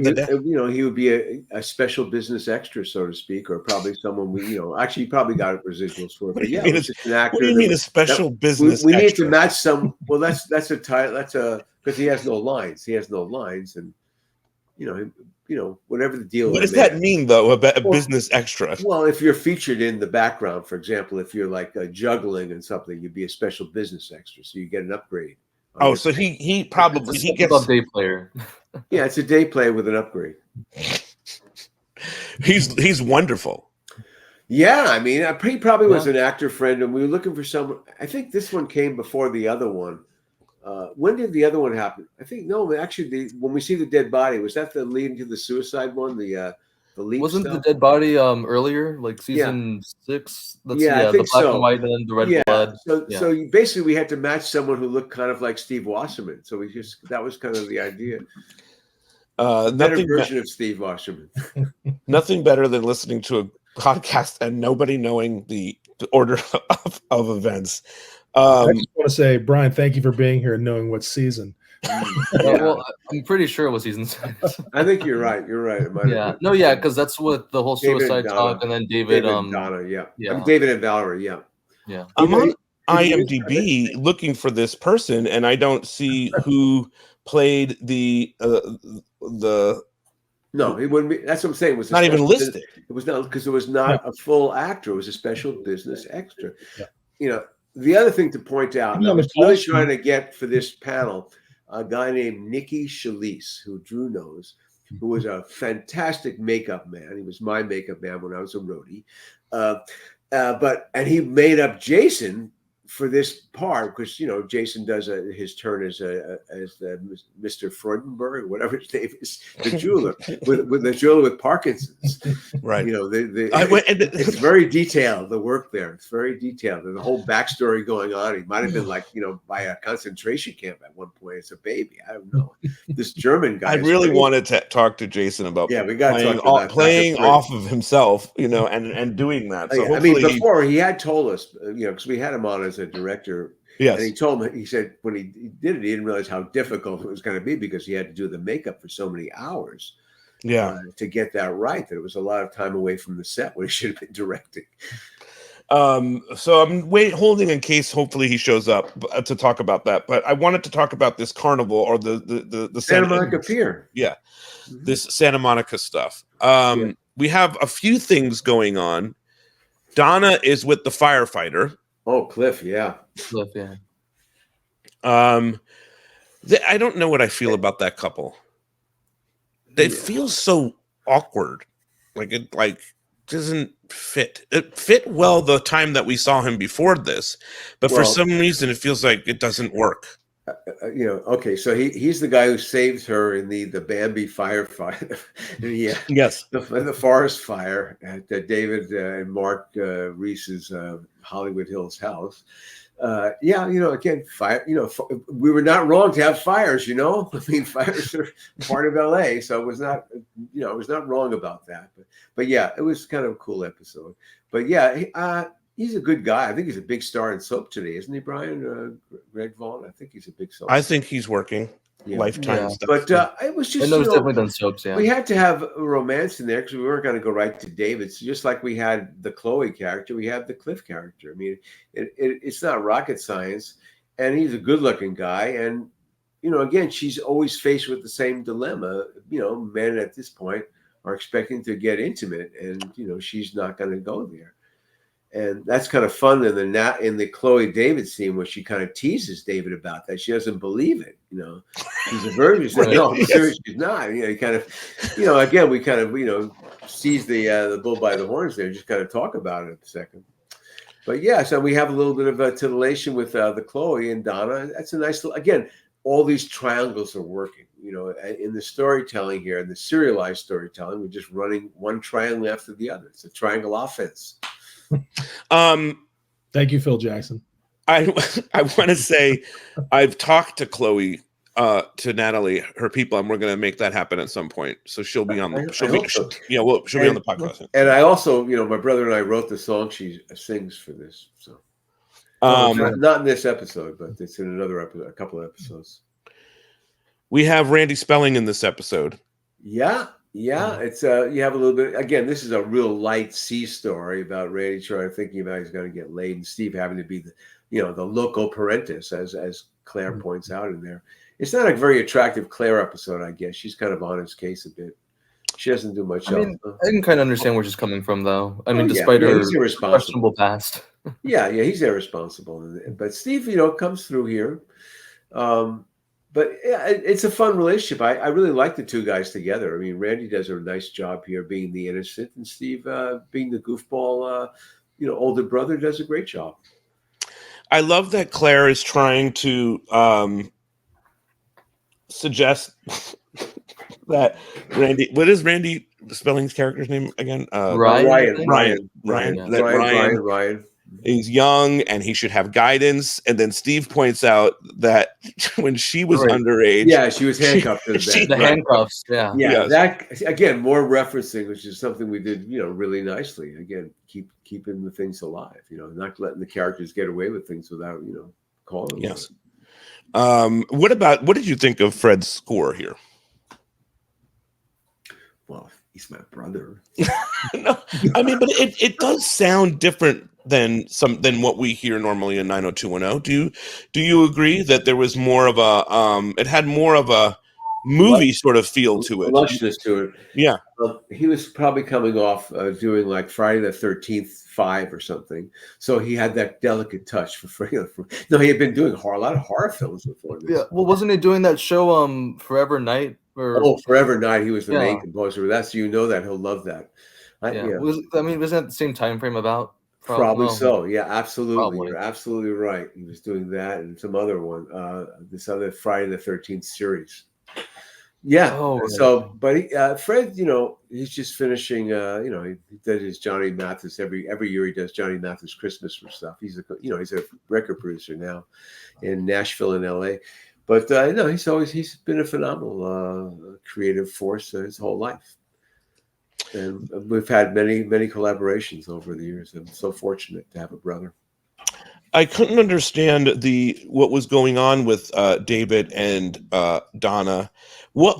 He would be a special business extra, so to speak, or probably someone actually he probably got residuals for it. But yeah, it's just an actor. What do you mean a special business? We need to match some. Well, that's a title. That's a. Because he has no lines. And whatever the deal. What does that mean, though? A business extra? Well, if you're featured in the background, for example, if you're like juggling and something, you'd be a special business extra, so you get an upgrade. Oh, so he probably gets a day player. Yeah, it's a day player with an upgrade. He's wonderful. Yeah, I mean, he probably was an actor friend, and we were looking for someone. I think this one came before the other one. When did the other one happen? I think actually, when we see the dead body, was that the leading to the suicide one? The lead wasn't stuff? the dead body earlier, like season 6? I think the black and white and then the red blood. So basically, we had to match someone who looked kind of like Steve Wasserman. So that was kind of the idea. Better version of Steve Wasserman. Nothing better than listening to a podcast and nobody knowing the order of events. I just want to say, Brian, thank you for being here and knowing what season. Well, I'm pretty sure it was season 6. I think you're right. You're right. Because that's what the whole suicide talk, and then David and Donna, David and Valerie, yeah. I'm on IMDb looking for this person, and I don't see who played the. No, it wouldn't be. That's what I'm saying. It was not even listed. It was not because it was not a full actor. It was a special business extra. Yeah. The other thing to point out, I was really trying to get for this panel a guy named Nicky Schalise, who Drew knows, who was a fantastic makeup man. He was my makeup man when I was a roadie. And he made up Jason for this part because Jason does his turn as Mr. Freudenberg, whatever his name is, the jeweler with the jeweler with Parkinson's. Right. It's very detailed. The work there, it's very detailed. There's a whole backstory going on. He might have been by a concentration camp at one point as a baby. I don't know. This German guy. I really wanted to talk to Jason about we got playing off of himself, and doing that. So before he had told us, because we had him on as a director. Yes. And he told me, he said when he did it, he didn't realize how difficult it was going to be because he had to do the makeup for so many hours. Yeah. To get that right, that it was a lot of time away from the set when he should have been directing. So I'm holding in case hopefully he shows up to talk about that. But I wanted to talk about this carnival or the Santa Monica Pier. Yeah, this Santa Monica stuff. We have a few things going on. Donna is with the firefighter. Oh, Cliff, yeah. Cliff, yeah. I don't know what I feel about that couple. They feel so awkward. It doesn't fit. It fit well the time that we saw him before this, but for some reason it feels like it doesn't work. Okay, so he's the guy who saved her in the Bambi firefight. Yes, the forest fire at David and Mark Reese's Hollywood Hills house. Again, fire. We were not wrong to have fires. I mean, fires are part of LA, so it was not. I was not wrong about that. But yeah, it was kind of a cool episode. But yeah, he's a good guy. I think he's a big star in soap today, isn't he, Brian? Greg Vaughn. I think he's a big soap. I think he's working Lifetime stuff. But it was just. I know he's definitely done soaps. Yeah, we had to have a romance in there because we weren't going to go right to David. So just like we had the Chloe character, we have the Cliff character. I mean, it's not rocket science, and he's a good-looking guy. And again, she's always faced with the same dilemma. Men at this point are expecting to get intimate, and she's not going to go there. And that's kind of fun in the Chloe David scene where she kind of teases David about that. She doesn't believe it. She's a virgin. She said, no, I'm serious, she's not. He kind of, again, we kind of, seize the bull by the horns there, just kind of talk about it a second. But yeah, so we have a little bit of a titillation with the Chloe and Donna. That's a nice little, again, all these triangles are working. In the storytelling here, in the serialized storytelling, we're just running one triangle after the other. It's a triangle offense. Thank you, Phil Jackson. I want to say I've talked to Chloe, to Natalie, her people, and we're going to make that happen at some point. So she'll be on the she'll be on the podcast. And I also, my brother and I wrote the song she sings for this. So not in this episode, but it's in another episode, a couple of episodes. We have Randy Spelling in this episode. Yeah, it's you have a little bit. Again, this is a real light sea story about Randy thinking about he's going to get laid, and Steve having to be the loco parentis, as Claire points out in there. It's not a very attractive Claire episode, I guess. She's kind of on his case a bit. She doesn't do much else. I can kind of understand where she's coming from, though. I mean, despite her questionable past. yeah, he's irresponsible, but Steve, comes through here. But yeah, it's a fun relationship. I really like the two guys together. I mean, Randy does a nice job here being the innocent, and Steve being the goofball, older brother, does a great job. I love that Claire is trying to suggest that Randy. What is Randy Spelling's character's name again? Ryan. He's young and he should have guidance. And then Steve points out that when she was underage, she was handcuffed to the bed. The handcuffs, That again, more referencing, which is something we did, really nicely. Again, keeping the things alive, not letting the characters get away with things without, calling them. Yes. What did you think of Fred's score here? Well, he's my brother. No, I mean, but it does sound different than what we hear normally in 90210. Do you agree that there was more of a it had more of a movie sort of feel to it? Lushness to it. Yeah. He was probably coming off doing like Friday the 13th 5 or something. So he had that delicate touch for no, he had been doing a lot of horror films before this. Yeah. Well, wasn't he doing that show Forever Night? Forever Night. He was the main composer. That's that he'll love that. Wasn't that the same time frame about? Probably so. Yeah, absolutely. Probably. You're absolutely right. He was doing that and some other one, this other Friday the 13th series. Yeah. But Fred, he's just finishing. He did his Johnny Mathis every year. He does Johnny Mathis Christmas stuff. He's a record producer now in Nashville and LA. But he's been a phenomenal creative force his whole life. And we've had many, many collaborations over the years. I'm so fortunate to have a brother. I couldn't understand what was going on with David and Donna. What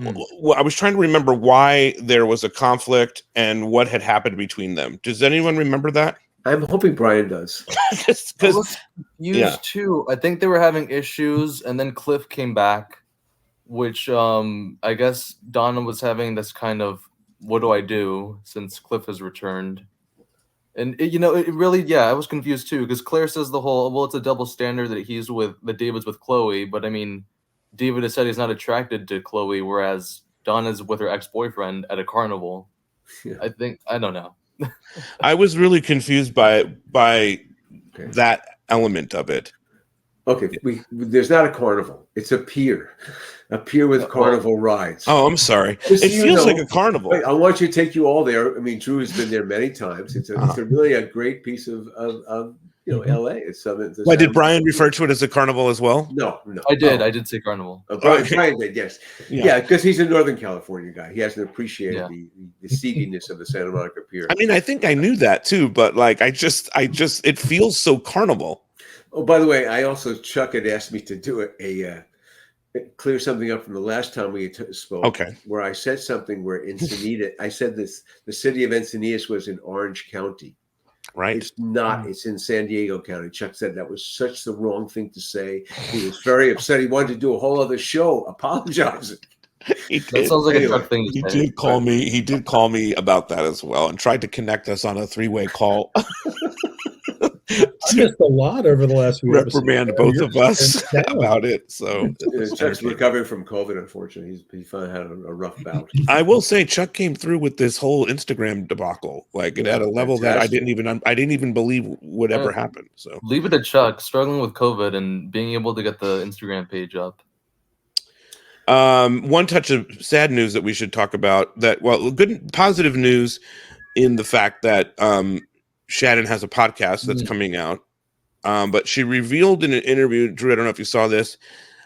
I was trying to remember why there was a conflict and what had happened between them. Does anyone remember that? I'm hoping Brian does. I Because was confused too. I think they were having issues, and then Cliff came back, which I guess Donna was having this kind of what do I do since Cliff has returned. And it really, I was confused too because Claire says the whole, well, it's a double standard that David's with Chloe, but I mean, David has said he's not attracted to Chloe, whereas Donna's with her ex-boyfriend at a carnival. Yeah. I don't know. I was really confused by that element of it. Okay, there's not a carnival. It's a pier with carnival rides. Oh, I'm sorry. Just It feels like a carnival. Wait, I want you to take you all there. I mean, Drew has been there many times. It's a really a great piece of LA. It's something. Why did Brian refer to it as a carnival as well? No. I did say carnival. Brian did, yes. Yeah, because he's a Northern California guy. He hasn't appreciated the seediness of the Santa Monica Pier. I mean, I think I knew that too, but like, I just, it feels so carnival. Oh, by the way, Chuck had asked me to do clear something up from the last time we spoke. Okay. Where I said something where Encinitas, I said the city of Encinitas was in Orange County. Right. It's not. It's in San Diego County. Chuck said that was such the wrong thing to say. He was very upset. He wanted to do a whole other show apologizing. That sounds like a Chuck thing to say. He did call me about that as well and tried to connect us on a 3-way call. I missed a lot over the last week. Reprimand both of us about it. So Chuck's recovering from COVID. Unfortunately, he finally had a rough bout. I will say Chuck came through with this whole Instagram debacle. Like it at a level that I didn't even believe would ever happen. So leave it to Chuck struggling with COVID and being able to get the Instagram page up. One touch of sad news that we should talk about. Good positive news in the fact that Shannon has a podcast that's coming out. But she revealed in an interview, Drew, I don't know if you saw this,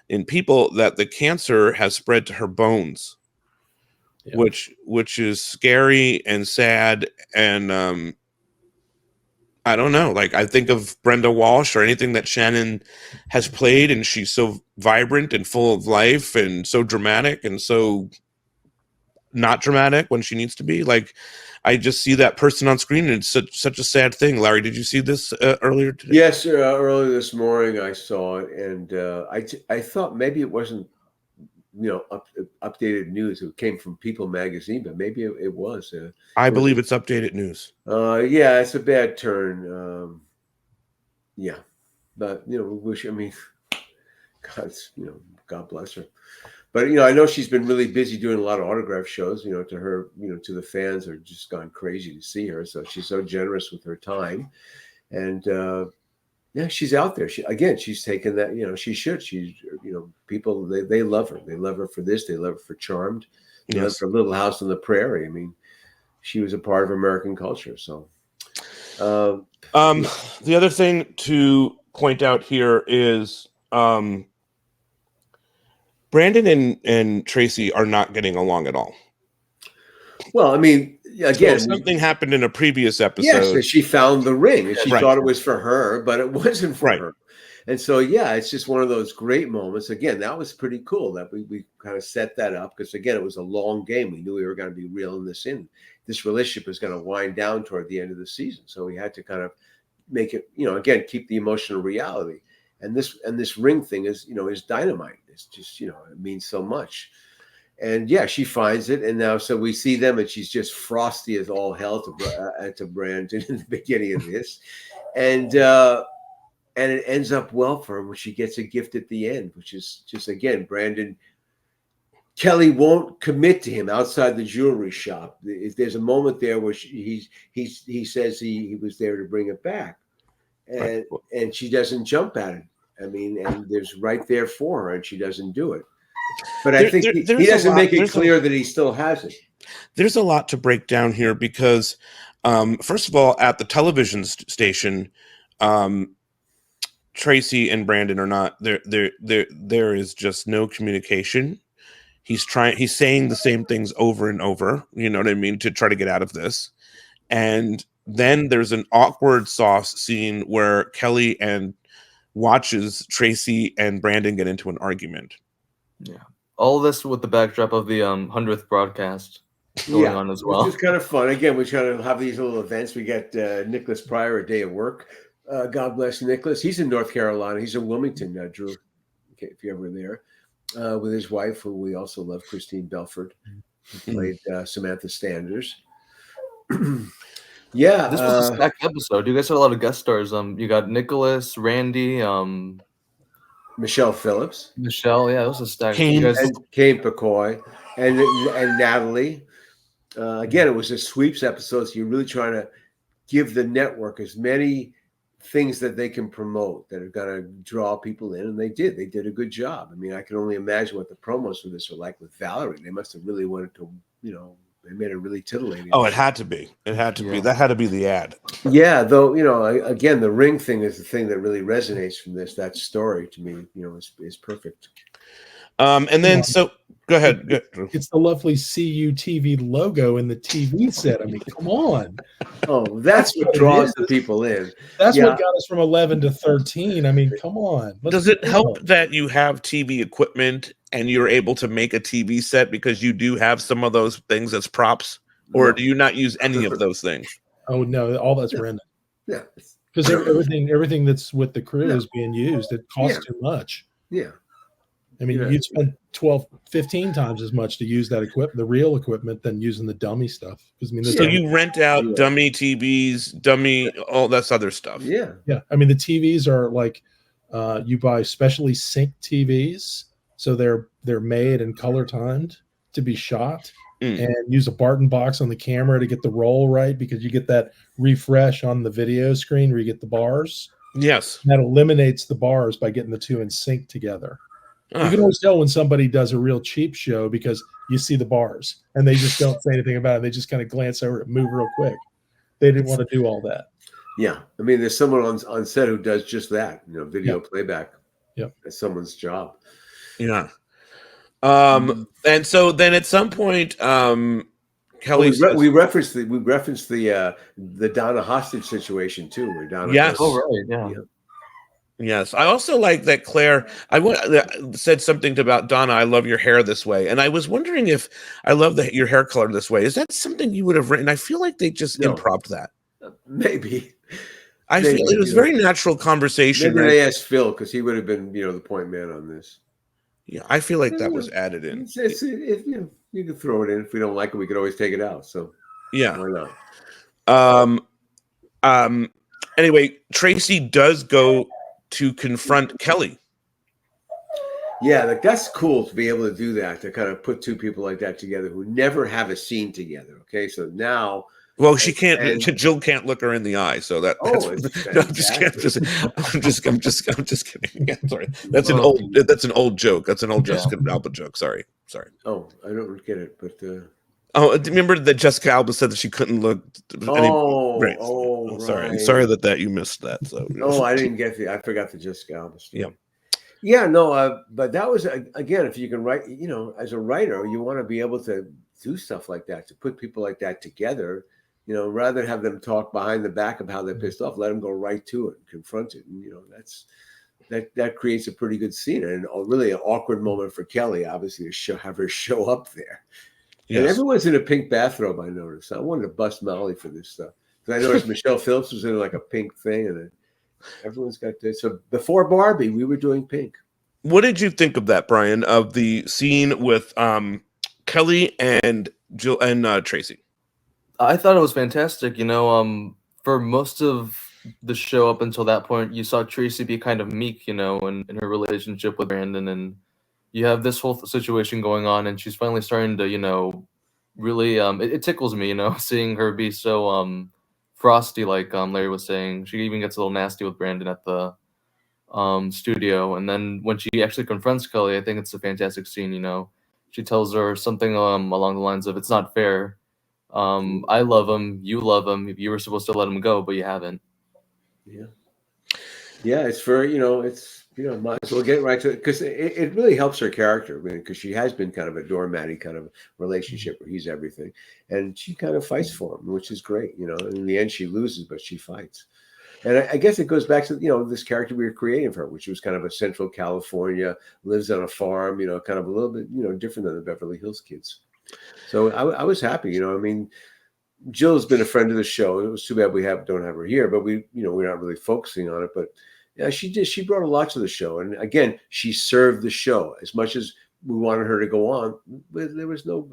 in People, that the cancer has spread to her bones, which is scary and sad. And I don't know, like I think of Brenda Walsh or anything that Shannon has played, and she's so vibrant and full of life and so dramatic and so not dramatic when she needs to be. Like I just see that person on screen, and it's such a sad thing. Larry, did you see this earlier today? Yes, earlier this morning I saw it, and I thought maybe it wasn't, updated news. It came from People magazine, but maybe it was. I believe it's updated news. Yeah, it's a bad turn. Yeah, but we wish. I mean, God bless her. But I know she's been really busy doing a lot of autograph shows. To her, to the fans are just gone crazy to see her. So she's so generous with her time, and she's out there. She's taken that. She should. She's people they love her. They love her for this. They love her for Charmed. They love her for Little House on the Prairie. I mean, she was a part of American culture. So, the other thing to point out here is. Brandon and Tracy are not getting along at all. Well, I mean, again, something happened in a previous episode. Yes, she found the ring, and she thought it was for her, but it wasn't for her. And so, it's just one of those great moments. Again, that was pretty cool that we kind of set that up because, again, it was a long game. We knew we were going to be reeling this in. This relationship was going to wind down toward the end of the season, so we had to kind of make it, again, keep the emotional reality. And this ring thing is dynamite. It's just, it means so much. And she finds it. And now, so we see them, and she's just frosty as all hell to Brandon in the beginning of this. And it ends up well for her when she gets a gift at the end, which is just, again, Kelly won't commit to him outside the jewelry shop. There's a moment there where he says he was there to bring it back. And she doesn't jump at it. I mean, and there's right there for her, and she doesn't do it. But I think he doesn't make it clear that he still has it. There's a lot to break down here because, first of all, at the television station, Tracy and Brandon are not there. There is just no communication. He's saying the same things over and over. You know what I mean? To try to get out of this, and then there's an awkward sauce scene where Kelly and watches Tracy and Brandon get into an argument. Yeah. All this with the backdrop of the 100th broadcast going on as well. Which is kind of fun. Again, we try to have these little events. We get Nicholas Pryor a day of work. God bless Nicholas. He's in North Carolina. He's in Wilmington now, Drew, if you're ever there, with his wife, who we also love, Christine Belford, who played Samantha Standers. Yeah. This was a stacked episode. You guys had a lot of guest stars. You got Nicholas, Randy, Michelle Phillips. Michelle, yeah, it was a stacked. Kane. And Kane McCoy and Natalie. Again, it was a sweeps episode, so you're really trying to give the network as many things that they can promote that are going to draw people in, and they did. They did a good job. I mean, I can only imagine what the promos for this were like with Valerie. They must have really wanted to, they made it really titillate. Oh, it had to be. It had to be. That had to be the ad. Yeah, though, again, the ring thing is the thing that really resonates from this. That story to me, is perfect. And then so go ahead. It's the lovely CUTV logo in the TV set. I mean, come on. Oh, that's what draws the people in. That's what got us from 11 to 13. I mean, come on. Does it help that you have TV equipment and you're able to make a TV set because you do have some of those things as props, or do you not use any of those things? Oh no, all that's rented. Yeah, because everything that's with the crew is being used. It costs too much. Yeah. I mean, you'd spend 12, 15 times as much to use that equipment, the real equipment, than using the dummy stuff. Because so you rent out dummy TVs, all that other stuff. Yeah. Yeah. I mean, the TVs are like you buy specially synced TVs, so they're made and color timed to be shot, and use a Barton box on the camera to get the roll right, because you get that refresh on the video screen where you get the bars. Yes. That eliminates the bars by getting the two in sync together. You can always tell when somebody does a real cheap show because you see the bars and they just don't say anything about it. They just kind of glance over it, move real quick. They didn't want to do all that. Yeah. I mean, there's someone on set who does just that, video playback. Yep. That's someone's job. Yeah. And so then at some point, Kelly we referenced the Donna hostage situation too, where Donna Yes, I also like that Claire. Said something about Donna. I love your hair this way, and I was wondering if I love your hair color this way. Is that something you would have written? I feel like they just improv that. Maybe. I feel it was very natural conversation. Maybe they asked Phil because he would have been, the point man on this. Yeah, I feel like that was added in. You can throw it in. If we don't like it, we could always take it out. So yeah, why not? Anyway, Tracy does go to confront Kelly. Yeah, that's cool to be able to do that, to kind of put two people like that together who never have a scene together. Okay, so now. Well, she can't. Jill can't look her in the eye, so that. I'm just kidding. Yeah, sorry, that's an old joke. That's an old Jessica Alba joke. Sorry. Oh, I don't get it, but. Oh, remember that Jessica Alba said that she couldn't look. Right. Sorry. I'm sorry that you missed that. So. I didn't get I forgot the Jessica Alba story. Yeah. Yeah, no, but that was again, if you can write, as a writer, you want to be able to do stuff like that, to put people like that together. Rather than have them talk behind the back of how they're pissed off, let them go right to it and confront it. And that creates a pretty good scene, and really an awkward moment for Kelly, obviously, to have her show up there. Yes. And everyone's in a pink bathrobe, I noticed. I wanted to bust Molly for this stuff. Because I noticed Michelle Phillips was in like a pink thing, and everyone's got this. So before Barbie, we were doing pink. What did you think of that, Brian, of the scene with Kelly and Jill and Tracy? I thought it was fantastic. For most of the show up until that point, you saw Tracy be kind of meek, in her relationship with Brandon, and you have this whole situation going on, and she's finally starting to, really, it tickles me, seeing her be so frosty, like Larry was saying. She even gets a little nasty with Brandon at the studio, and then when she actually confronts Kelly, I think it's a fantastic scene. She tells her something along the lines of, "It's not fair. I love him. You love him. You were supposed to let him go, but you haven't." Yeah, it's for it's might as well get right to it, because it really helps her character, because she has been kind of a doormatty kind of relationship where he's everything, and she kind of fights for him, which is great. In the end, she loses, but she fights. And I guess it goes back to, this character we were creating for her, which was kind of a Central California, lives on a farm, kind of a little bit, different than the Beverly Hills kids. So I was happy, I mean, Jill's been a friend of the show. It was too bad we don't have her here, but we're not really focusing on it. But yeah, she brought a lot to the show. And again, she served the show as much as we wanted her to go on. But there was no,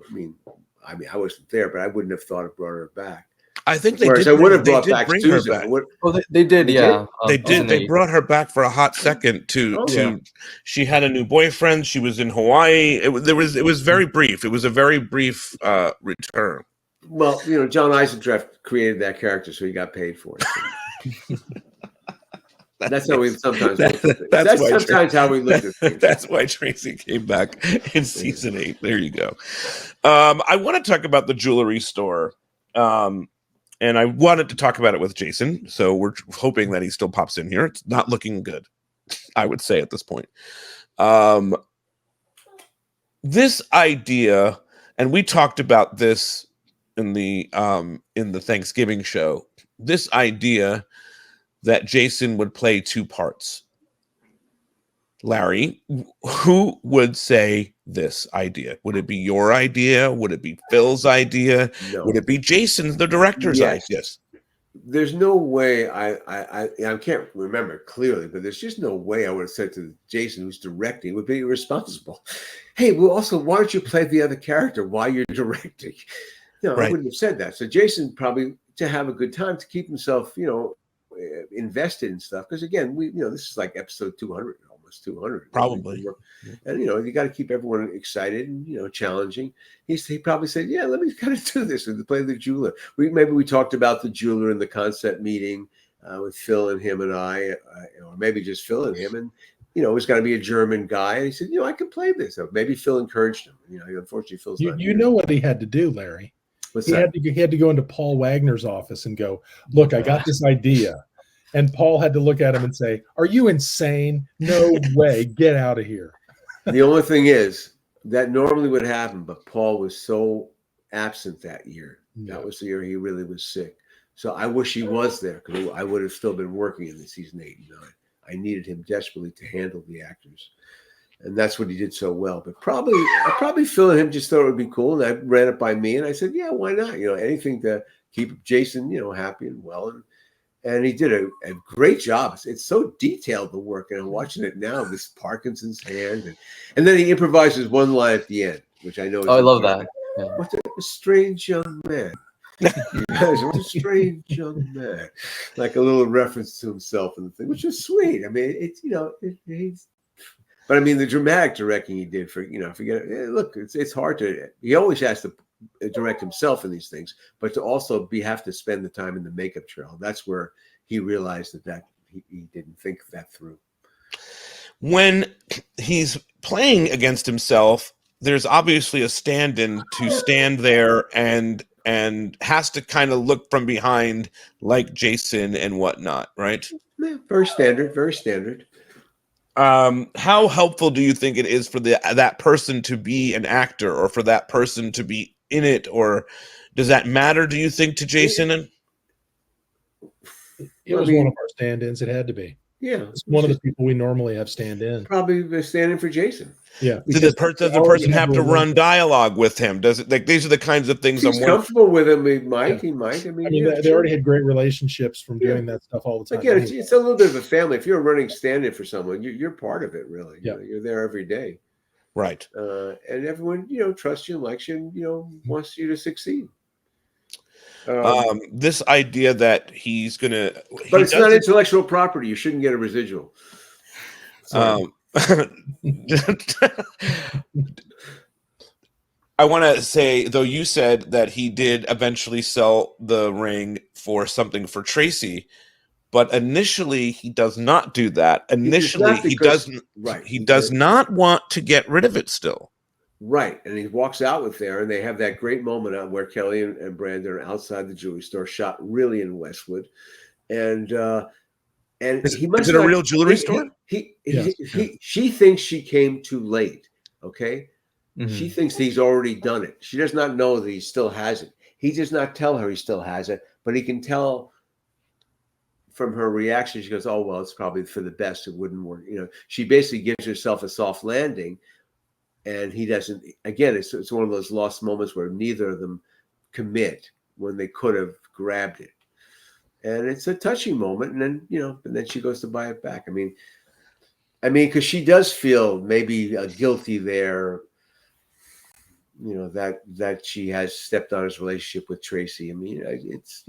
I wasn't there, but I wouldn't have thought of brought her back. I think they Whereas did. I would have brought did back bring Susan. her back. They did, yeah. They did. They brought her back for a hot second yeah. She had a new boyfriend. She was in Hawaii. It was very brief. It was a very brief return. Well, John Eisendrath created that character, so he got paid for it. That's how we sometimes look at things. That's sometimes how we look at things. That's why Tracy came back in season 8. There you go. I want to talk about the jewelry store. And I wanted to talk about it with Jason, so we're hoping that he still pops in here. It's not looking good, I would say, at this point. This idea, and we talked about this in the Thanksgiving show, this idea that Jason would play 2 parts. Larry, who would say this idea? Would it be your idea? Would it be Phil's idea? No. Would it be Jason, the director's idea? There's no way I can't remember clearly, but there's just no way I would have said to Jason, who's directing, would be irresponsible. Hey, well, also, why don't you play the other character while you're directing? Right. I wouldn't have said that. So Jason probably, to have a good time, to keep himself, invested in stuff. Because again, this is like episode 200. 200 probably, and you got to keep everyone excited and challenging. He probably said, yeah, let me kind of do this and play the jeweler. Maybe we talked about the jeweler in the concept meeting with Phil and him and I, or maybe just Phil and him, and it was going to be a German guy, and he said, I can play this. So maybe Phil encouraged him. Unfortunately, Phil's not here. Know what he had to do, Larry. What's he that? had to go into Paul Wagner's office and go, look, I got this idea. And Paul had to look at him and say, are you insane? No way. Get out of here. The only thing is that normally would happen, but Paul was so absent that year. Yeah. That was the year he really was sick. So I wish he was there, because I would have still been working in the season 8 and 9. I needed him desperately to handle the actors. And that's what he did so well. But probably Phil and him just thought it would be cool. And I ran it by me, and I said, yeah, why not? Anything to keep Jason, happy and well. And he did a great job. It's so detailed, the work. And I'm watching it now, this Parkinson's hand. And then he improvises one line at the end, which I know is I love that. Yeah. What a strange young man. What a strange young man. Like a little reference to himself and the thing, which was sweet. I mean, it's, but I mean, the dramatic directing he did look, it's hard to, he always has to direct himself in these things, but to also have to spend the time in the makeup trail. That's where he realized that he didn't think that through. When he's playing against himself, there's obviously a stand-in to stand there and has to kind of look from behind like Jason and whatnot, right? Yeah, very standard, very standard. How helpful do you think it is for that person to be an actor, or for that person to be in it, or does that matter, do you think, to Jason? It was one of our stand-ins. It had to be. Yeah, it's one of the people we normally have stand in. Probably stand in for Jason. Yeah. Does the person have to run dialogue with him? Does it, like, these are the kinds of things he's comfortable with him? He might. He might. I mean, they already had great relationships from doing that stuff all the time. Again, it's a little bit of a family. If you're running stand-in for someone, you're part of it, really. Yeah. You're there every day. Right. And everyone, trusts you, likes you, and, wants you to succeed. This idea that he's gonna, but it's not intellectual property. You shouldn't get a residual. I want to say, though, you said that he did eventually sell the ring for something for Tracy, but initially he does not do that. Initially, he doesn't. Right. He does not want to get rid of it still. Right. And he walks out with there, and they have that great moment out where Kelly and Brandon are outside the jewelry store, shot really in Westwood. And he must. Is it a real jewelry store? She thinks she came too late. Okay. Mm-hmm. She thinks he's already done it. She does not know that he still has it. He does not tell her he still has it, but he can tell from her reaction, she goes, "Oh well, it's probably for the best. It wouldn't work." She basically gives herself a soft landing, and he doesn't. Again, it's one of those lost moments where neither of them commit when they could have grabbed it, and it's a touching moment. And then she goes to buy it back. I mean, because she does feel maybe guilty there. That she has stepped on his relationship with Tracy. I mean, it's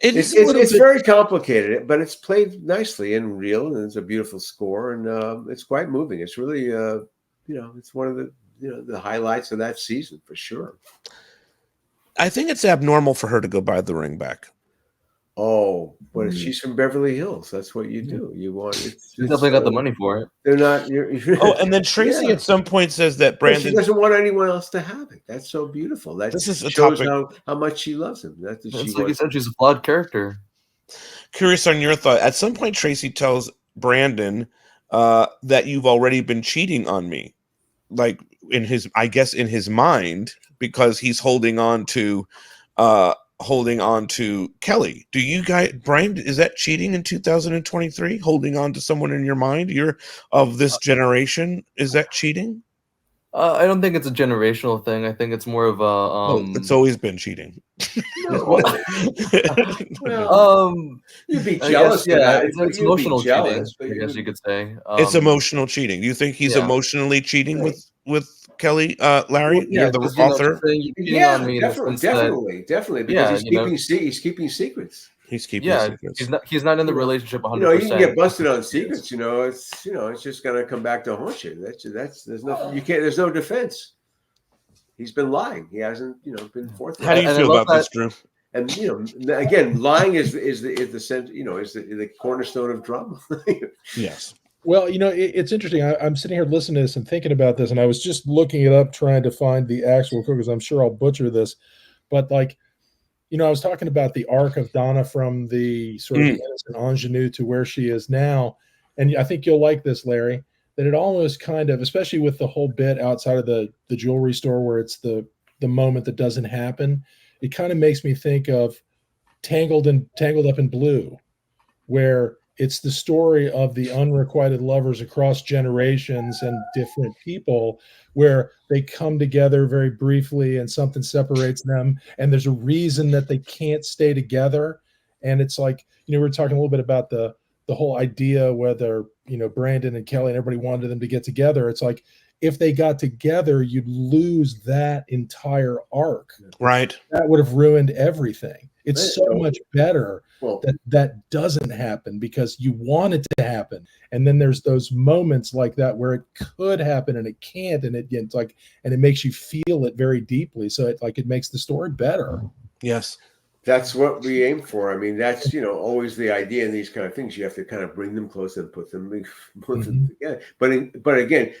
it's very complicated, but it's played nicely and real, and it's a beautiful score, and it's quite moving. It's really, it's one of the highlights of that season for sure. I think it's abnormal for her to go buy the ring back. Oh, but she's from Beverly Hills. That's what you do. You want it. She's definitely got the money for it. They're not. And then Tracy at some point says that Brandon she doesn't want anyone else to have it. That's so beautiful. This is a shows topic. how much she loves him. Like you said, she's a flawed character. Curious on your thought. At some point, Tracy tells Brandon that you've already been cheating on me, like in his mind, because he's holding on to Kelly. Do you guys, Brian, is that cheating in 2023? Holding on to someone in your mind? You're of this generation. Is that cheating? I don't think it's a generational thing. I think it's more of a. It's always been cheating. You'd be jealous. It's emotional cheating. I guess you could say. It's emotional cheating. Do you think he's emotionally cheating with Kelly, Larry? You're the author. Definitely, because he's keeping secrets. He's keeping secrets. He's not in the relationship 100%. You can get busted on secrets. It's just gonna come back to haunt you. There's nothing. You can't. There's no defense. He's been lying. He hasn't been forthright. How do you feel about this, Drew? And again, lying is the cornerstone of drama. Yes. Well, it's interesting. I'm sitting here listening to this and thinking about this, and I was just looking it up, trying to find the actual quote, because I'm sure I'll butcher this. But I was talking about the arc of Donna from the sort of innocent ingenue to where she is now. And I think you'll like this, Larry, that it almost kind of, especially with the whole bit outside of the jewelry store where it's the moment that doesn't happen, it kind of makes me think of Tangled Up in Blue, where it's the story of the unrequited lovers across generations and different people, where they come together very briefly and something separates them, and there's a reason that they can't stay together. And it's like, we're talking a little bit about the whole idea whether Brandon and Kelly and everybody wanted them to get together. It's like, if they got together, you'd lose that entire arc. Right. That would have ruined everything. It's so much better that doesn't happen, because you want it to happen. And then there's those moments like that where it could happen and it can't, and it's like, and it makes you feel it very deeply. So it makes the story better. Yes. That's what we aim for. I mean, that's always the idea in these kind of things. You have to kind of bring them close and put them together. But again,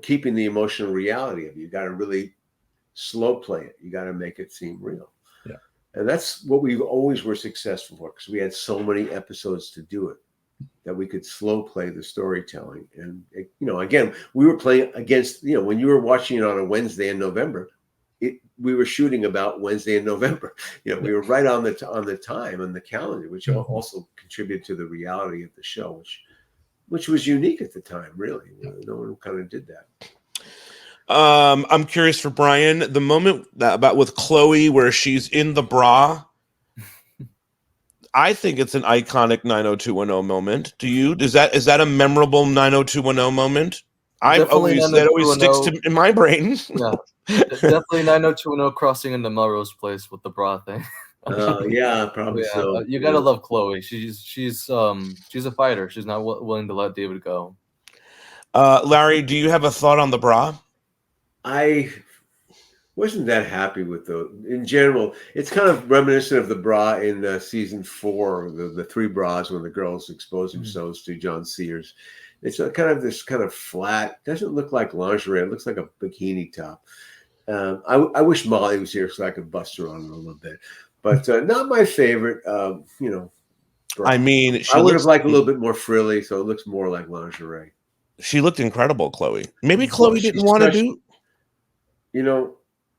keeping the emotional reality of it, you got to really slow play it. You got to make it seem real. Yeah. And that's what we always were successful for, because we had so many episodes to do it that we could slow play the storytelling. And again, we were playing against when you were watching it on a Wednesday in November, we were shooting about Wednesday in November. We were right on the time on the calendar, which also contributed to the reality of the show, which was unique at the time. Really, no one kind of did that. I'm curious for Brian, the moment about with Chloe where she's in the bra. I think it's an iconic 90210 moment. Do you? Is that a memorable 90210 moment? That always sticks in my brain. Yeah, definitely 90210 crossing into Melrose Place with the bra thing. Yeah, probably so. You gotta love Chloe. She's a fighter. She's not willing to let David go. Larry, do you have a thought on the bra? I wasn't that happy with in general. It's kind of reminiscent of the bra in season 4, the 3 bras when the girls expose themselves to John Sears. It's this kind of flat. Doesn't look like lingerie. It looks like a bikini top. I wish Molly was here so I could bust her on it a little bit, but not my favorite. Bra. I mean, I would have liked a little bit more frilly, so it looks more like lingerie. She looked incredible, Chloe. Maybe Chloe didn't want to do.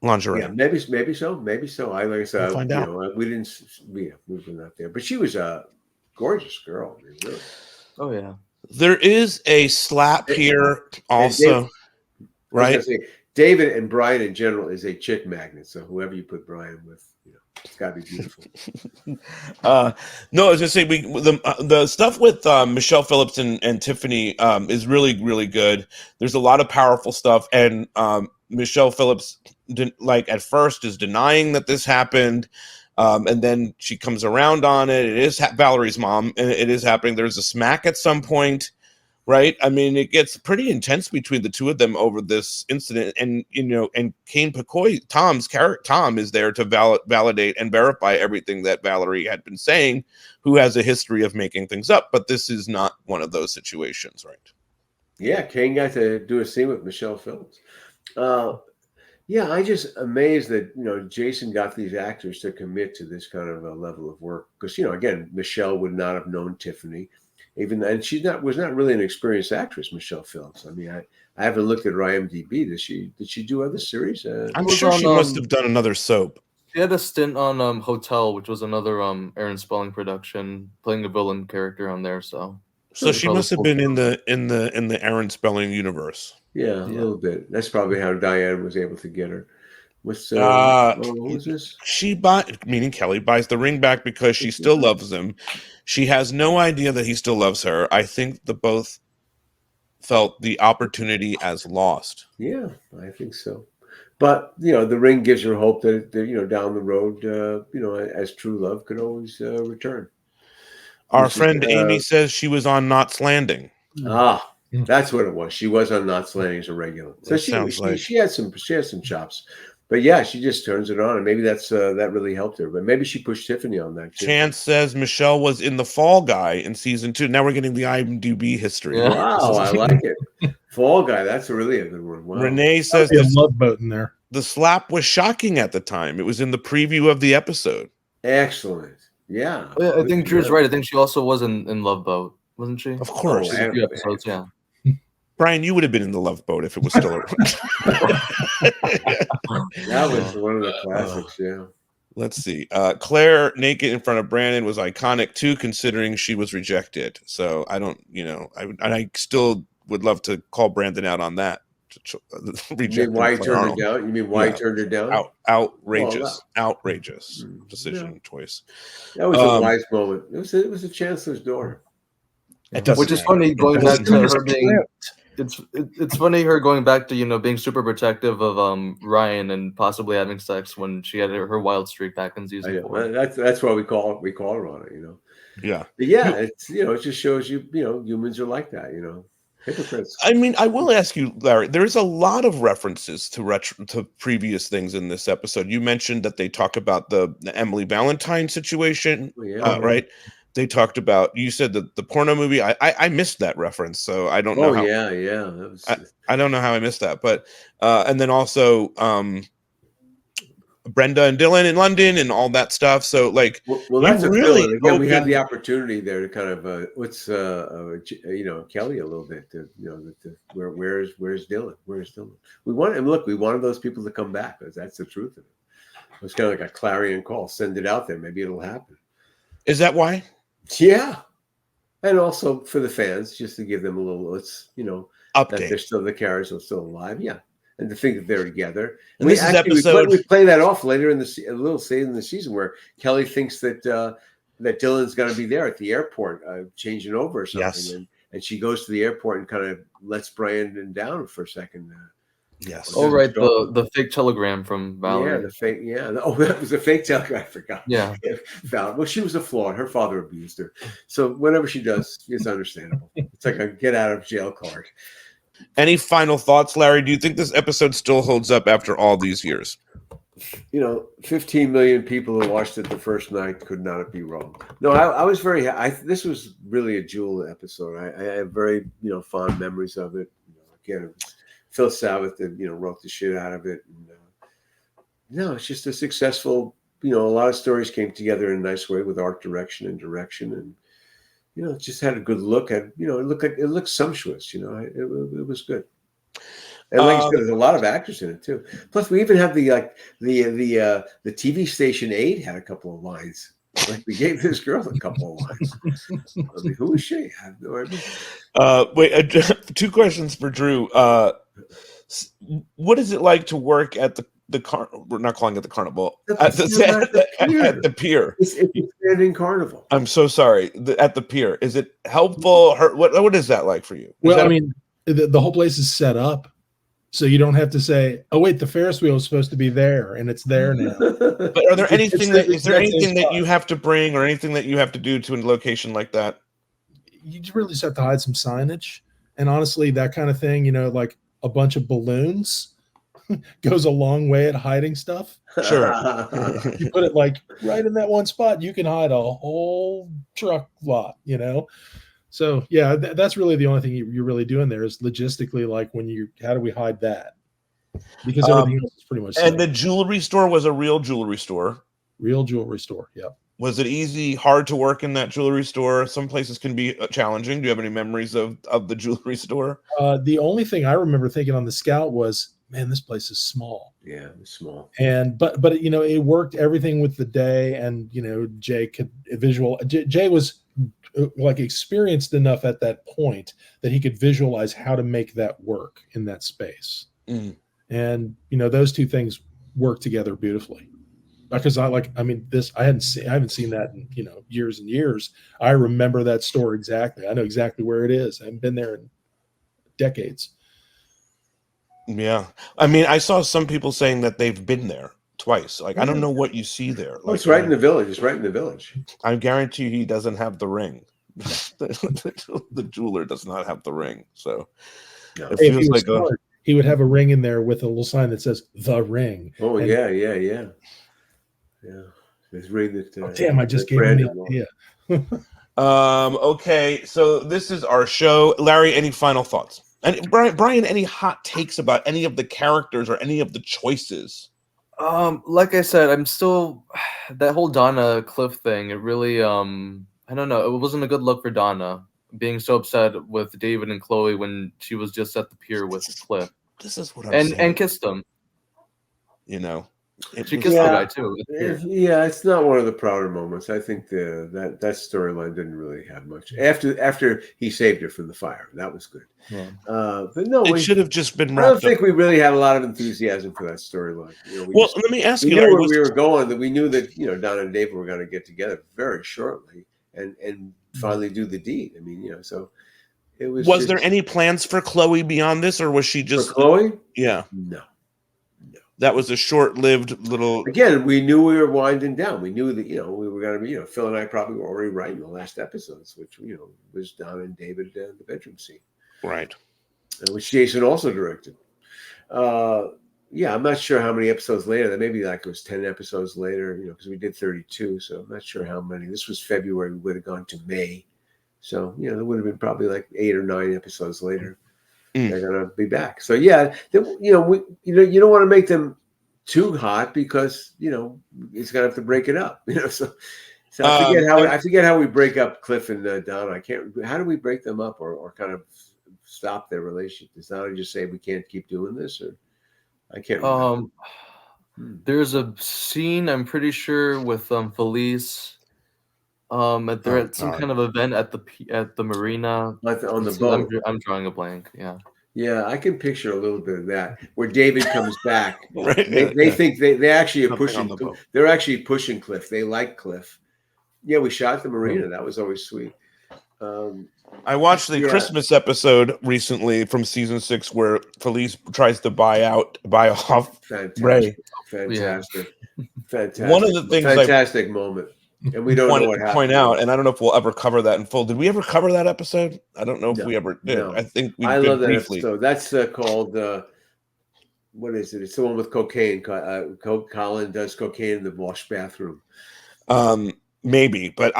lingerie. Yeah, maybe so. I like I said, We'll find out. We didn't, we were not there, but she was a gorgeous girl. I mean, really. Oh yeah. There is a slap here also, I was right? gonna say, David and Bryan in general is a chick magnet. So whoever you put Bryan with, it's got to be beautiful. No, I was gonna say the stuff with Michelle Phillips and Tiffany is really, really good. There's a lot of powerful stuff, and Michelle Phillips at first is denying that this happened, and then she comes around on it. It is Valerie's mom, and it is happening. There's a smack at some point, right? I mean, it gets pretty intense between the two of them over this incident, and and Kane Pacoy, Tom is there to validate and verify everything that Valerie had been saying, who has a history of making things up, but this is not one of those situations, right? Yeah, Kane got to do a scene with Michelle Phillips. Yeah, I just amazed that Jason got these actors to commit to this kind of a level of work because again, Michelle would not have known Tiffany, and was not really an experienced actress, Michelle Phillips. I mean, I haven't looked at her IMDb. Did she do other series? I'm sure she must have done another soap. She had a stint on Hotel, which was another Aaron Spelling production, playing a villain character on there. So she must have been in the Aaron Spelling universe. Yeah, a little bit. That's probably how Diane was able to get her. What was this? Meaning Kelly, buys the ring back because she still loves him. She has no idea that he still loves her. I think the both felt the opportunity as lost. Yeah, I think so. But the ring gives her hope that down the road, as true love could always return. Our friend Amy says she was on Knots Landing. That's what it was. She was on Knots Landing as a regular. So she had some chops. But yeah, she just turns it on, and maybe that really helped her. But maybe she pushed Tiffany on that too. Chance says Michelle was in The Fall Guy in season 2. Now we're getting the IMDb history. Yeah. Wow, I like it. Fall Guy, that's really a good one. Wow. Renee says a love boat in there. The slap was shocking at the time. It was in the preview of the episode. Excellent. Yeah. I think Drew's right. I think she also was in Love Boat, wasn't she? Of course. A few episodes, yeah. Brian, you would have been in The Love Boat if it was still around. That was one of the classics, yeah. Let's see. Claire naked in front of Brandon was iconic too, considering she was rejected. So I don't, I still would love to call Brandon out on that. You mean why he turned her down? You mean why he turned her down? Outrageous decision choice. That was a wise moment. It was a chancellor's daughter. Which is funny going back to her being. It's funny her going back to being super protective of Ryan and possibly having sex when she had her wild streak back in season 4. That's why we call her on it, Yeah. But yeah, it's it just shows humans are like that, hypocrites. I mean, I will ask you, Larry. There's a lot of references to previous things in this episode. You mentioned that they talk about the Emily Valentine situation, right? They talked about. You said that the porno movie. I missed that reference, so I don't know. Yeah. That was... I don't know how I missed that, but and then also Brenda and Dylan in London and all that stuff. So like, well that's really again, we had the opportunity there to kind of Kelly a little bit. Where's Dylan? Where's Dylan? We wanted those people to come back because that's the truth of it. It was kind of like a clarion call. Send it out there. Maybe it'll happen. Is that why? Yeah, and also for the fans, just to give them a little, update that they're still the characters are still alive. Yeah, and to think that they're together. And we play that off later in a little scene in the season where Kelly thinks that Dylan's going to be there at the airport, changing over or something, yes. and she goes to the airport and kind of lets Brandon down for a second. Yes. Oh, right. The fake telegram from Valerie. Yeah, the fake. Yeah. Oh, that was a fake telegram. I forgot. Yeah. Valerie. Well, she was a flawed. Her father abused her. So whatever she does, it's understandable. It's like a get out of jail card. Any final thoughts, Larry? Do you think this episode still holds up after all these years? 15 million people who watched it the first night could not be wrong. No, I was very. This was really a jewel episode. I have very fond memories of it. Again, it was Phil Savith that wrote the shit out of it. And, it's just a successful. A lot of stories came together in a nice way with art direction, and it just had a good look at. It looked sumptuous. It was good. And like you said, there's a lot of actors in it too. Plus, we even have the TV station 8 had a couple of lines. Like we gave this girl a couple of lines. I mean, who is she? I have no idea. Wait, 2 questions for Drew. What is it like to work at we're not calling it the carnival, at the pier? It's a standing carnival. I'm so sorry. At the pier, is it helpful? What is that like for you? Well, I mean, the whole place is set up, so you don't have to say, "Oh, wait, the Ferris wheel is supposed to be there, and it's there now." But are there anything that you have to bring, or anything that you have to do to a location like that? You really just have to hide some signage, and honestly, that kind of thing, like a bunch of balloons goes a long way at hiding stuff. Sure. You put it like right in that one spot, you can hide a whole truck lot, So yeah, that's really the only thing you're really doing there is logistically, like how do we hide that? Because everything else is pretty much and the jewelry store was a real jewelry store. Real jewelry store, yeah. Was it easy, hard to work in that jewelry store? Some places can be challenging. Do you have any memories of the jewelry store? The only thing I remember thinking on the Scout was, man, this place is small. Yeah, it's small. And but it worked everything with the day, and Jay could Jay was like experienced enough at that point that he could visualize how to make that work in that space. And those two things work together beautifully. Because I haven't seen that in years and years. I remember that store exactly. I know exactly where it is. I haven't been there in decades. Yeah, I mean, I saw some people saying that they've been there twice. Like, I don't know what you see there. Like, it's right in the village. It's right in the village. I guarantee he doesn't have the ring. The jeweler does not have the ring. So it feels like he would have a ring in there with a little sign that says "The Ring." Oh, and yeah. This ring that. Damn! I just gave him the idea. Okay, so this is our show. Larry, any final thoughts? And Bryan, any hot takes about any of the characters or any of the choices? Like I said, I'm still that whole Donna Cliff thing. It really, I don't know. It wasn't a good look for Donna being so upset with David and Chloe when she was just at the pier with Cliff. This is what I'm saying. And kissed him. She kissed the guy too. Yeah, it's not one of the prouder moments. I think that storyline didn't really have much. After he saved her from the fire, that was good. Yeah. But no, it should have just been. I don't think we really had a lot of enthusiasm for that storyline. Let me ask you. We knew where we were going. That we knew that Donna and David were going to get together very shortly and finally do the deed. I mean, so it was. Was there any plans for Chloe beyond this, or was she just for Chloe? Yeah. No. That was a short-lived little. Again, we knew we were winding down. We knew that we were going to be. Phil and I probably were already writing the last episodes, which was Donna and David in the bedroom scene, right? Which Jason also directed. I'm not sure how many episodes later. That maybe like it was 10 episodes later. Because we did 32, so I'm not sure how many. This was February. We would have gone to May, so there would have been probably like 8 or 9 episodes later. They're gonna be back. So you don't want to make them too hot because it's gonna have to break it up. So I forget how we break up Cliff and Donna. I can't. How do we break them up or kind of stop their relationship? Does Donna just say we can't keep doing this, or I can't remember. There's a scene I'm pretty sure with Felice. They're at some kind of event at the marina. On the boat. I'm drawing a blank. Yeah. Yeah, I can picture a little bit of that where David comes back. Right, they think they actually are pushing. They're actually pushing Cliff. They like Cliff. Yeah, we shot at the marina. That was always sweet. I watched the Christmas episode recently from season 6 where Felice tries to buy off Ray. Fantastic. One of the things fantastic moment. And we don't know what happened. Point out, and I don't know if we'll ever cover that in full. Did we ever cover that episode? I don't know if we ever did. No. I think we did love that briefly. Episode. That's called what is it? It's the one with cocaine. Colin does cocaine in the wash bathroom. Maybe, but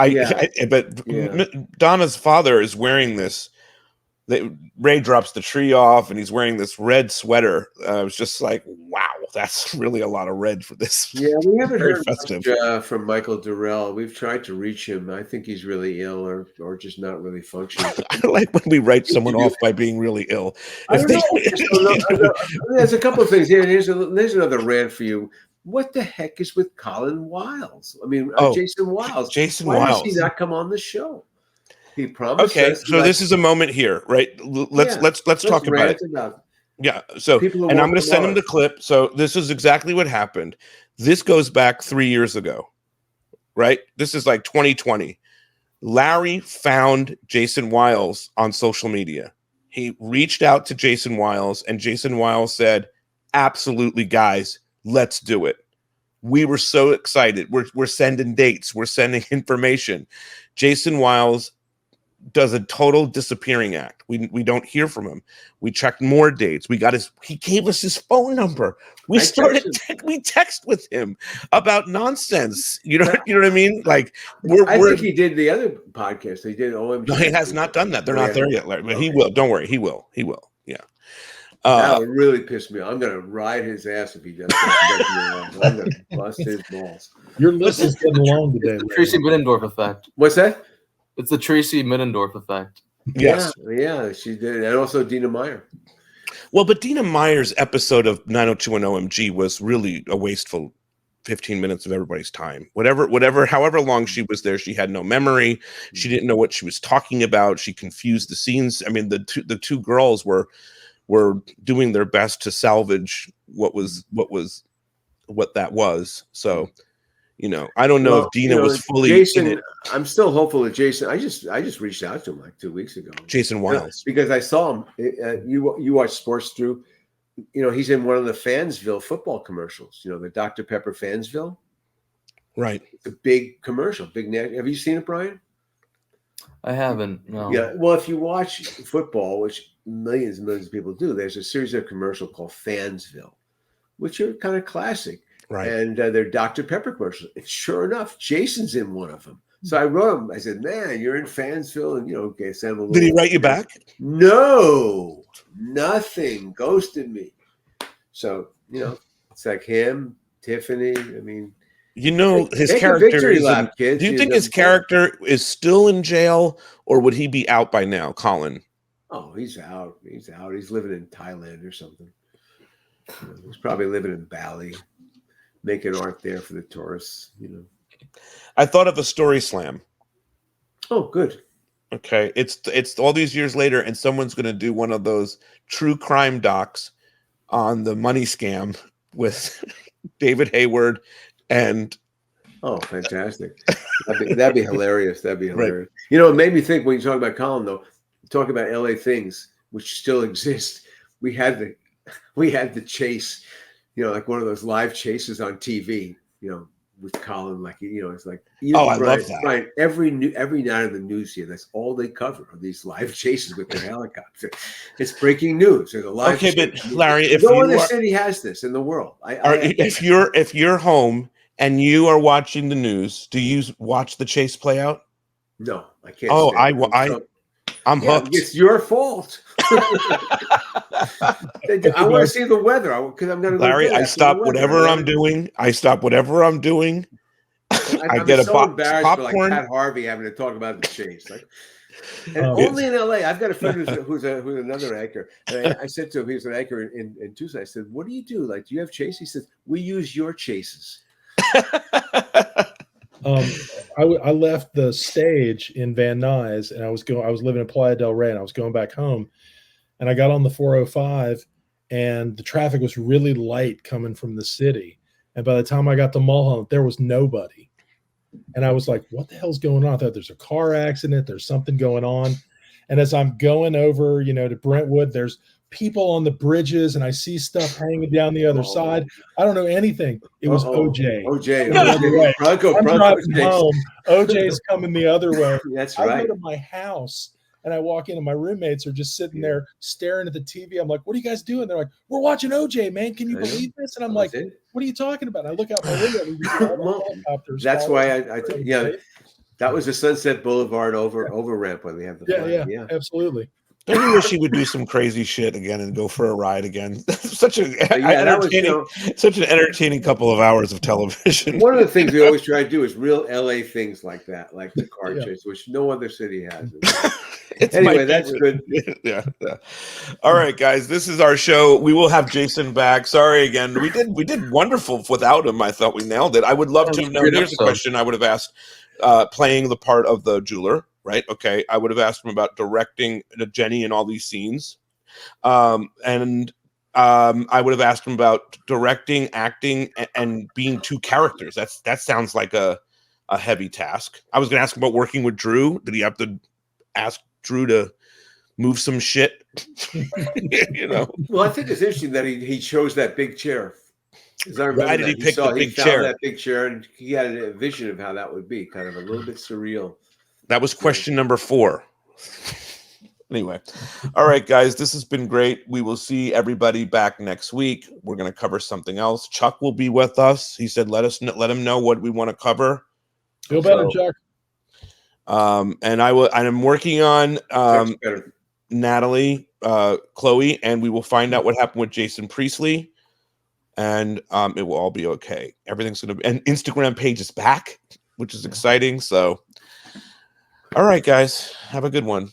Donna's father is wearing this Ray drops the tree off, and he's wearing this red sweater. I was just like, wow, that's really a lot of red for this. Yeah, we haven't Very heard festive. much from Michael Durrell. We've tried to reach him. I think he's really ill or just not really functioning. I like when we write someone off by being really ill. I don't know. There's a couple of things here. There's another rant for you. What the heck is with Colin Wiles? I mean, Jason Wiles. Why does he not come on the show? He promised. Okay, so this is a moment here, right? Let's talk about it. Yeah. So, and I'm going to send him the clip. So this is exactly what happened. This goes back 3 years ago, right? This is like 2020. Larry found Jason Wiles on social media. He reached out to Jason Wiles, and Jason Wiles said, "Absolutely, guys, let's do it." We were so excited. We're sending dates. We're sending information. Jason Wiles does a total disappearing act. We don't hear from him. We checked more dates. He gave us his phone number. We text with him about nonsense. You know what I mean? Like I think he did the other podcast. He did OMG. No, he has not done that. They're not there yet, Larry, but he will. Don't worry. He will. Yeah. That would really piss me off. I'm going to ride his ass if he does that. I'm going to bust his balls. Your list is getting long today. The Tracy Middendorf effect. What's that? It's the Tracy Middendorf effect. Yes. Yeah, she did. And also Dina Meyer. Well, but Dina Meyer's episode of 90210 OMG was really a wasteful 15 minutes of everybody's time. However long she was there, she had no memory. She didn't know what she was talking about. She confused the scenes. I mean, the two girls were doing their best to salvage what that was. So, I don't know if Dina was fully Jason, in it. I'm still hopeful that Jason. I just reached out to him like 2 weeks ago. Jason Wiles, because I saw him. You watch Sports Through. He's in one of the Fansville football commercials. The Dr. Pepper Fansville. Right. It's a big commercial. Have you seen it, Brian? I haven't. No. Yeah. Well, if you watch football, which millions and millions of people do, there's a series of commercials called Fansville, which are kind of classic. Right. And they're Dr. Pepper commercials. And sure enough, Jason's in one of them. So I wrote him. I said, "Man, you're in Fansville." And, okay, send him a little. Did he write you back? No, nothing. Ghosted me. So, it's like him, Tiffany. I mean, his character do you think his character is still in jail, or would he be out by now, Colin? Oh, he's out. He's out. He's living in Thailand or something. He's probably living in Bali, making art there for the tourists, I thought of a story slam. Oh, good. Okay. It's all these years later, and someone's going to do one of those true crime docs on the money scam with David Hayward and. Oh, fantastic. That'd be hilarious. That'd be hilarious. Right. It made me think when you talk about Colin, though, talk about LA things, which still exist. We had the chase, like one of those live chases on TV, with Colin, like, it's like, I love that. Right. Every night of the news here, that's all they cover are these live chases with their helicopter. It's breaking news. There's a live chase. But Larry, if no other city has this in the world. If you're home and you are watching the news, do you watch the chase play out? No, I can't. Oh, I'm hooked. It's your fault. I want to see the weather because I'm going to. Larry, I stop whatever I'm doing. I get a box of popcorn. Like Pat Harvey having to talk about the chase. Only in LA. I've got a friend who's another anchor. And I said to him, he's an anchor in Tucson. I said, "What do you do? Like, do you have chase?" He said, "We use your chases." I left the stage in Van Nuys, and I was living in Playa del Rey, and I was going back home, and I got on the 405, and the traffic was really light coming from the city. And by the time I got to Mulholland, there was nobody. And I was like, what the hell's going on? I thought there's a car accident. There's something going on. And as I'm going over, to Brentwood, there's people on the bridges, and I see stuff hanging down the other side. I don't know anything. It was OJ. OJ. Bronco. I'm driving home. OJ's coming the other way. That's right. I go to my house, and I walk in, and my roommates are just sitting there staring at the TV. I'm like, what are you guys doing? They're like, we're watching OJ, man. Can you believe this? And I'm like, what are you talking about? And I look out my window. And helicopters. That's why that was the Sunset Boulevard over ramp when they have the yeah, absolutely. Don't you wish he would do some crazy shit again and go for a ride again? Such a that was, such an entertaining couple of hours of television. one of the things we always try to do is real LA things like that, like the car Yeah. chase, which no other city has. It's Anyway, my that's favorite. good. Yeah. All right, guys, this is our show. We will have Jason back. Sorry again. We did wonderful without him. I thought we nailed it. I would love to know. Here's a question I would have asked: playing the part of the jeweler, right? Okay, I would have asked him about directing Jenny in all these scenes, and I would have asked him about directing, acting, and being two characters. That sounds like a heavy task. I was going to ask him about working with Drew. Did he have to ask Drew to move some shit? You know. Well, I think it's interesting that he chose that big chair. As I remember, Why did he pick the big he found chair? that big chair, and he had a vision of how that would be, kind of a little bit surreal. That was question number 4. Anyway, all right, guys, this has been great. We will see everybody back next week. We're going to cover something else. Chuck will be with us. He said, let him know what we want to cover. Feel better, Chuck. And I'm working on Natalie, Chloe, and we will find out what happened with Jason Priestley, and it will all be okay. Everything's going to be, and Instagram page is back, which is exciting. So, all right, guys, have a good one.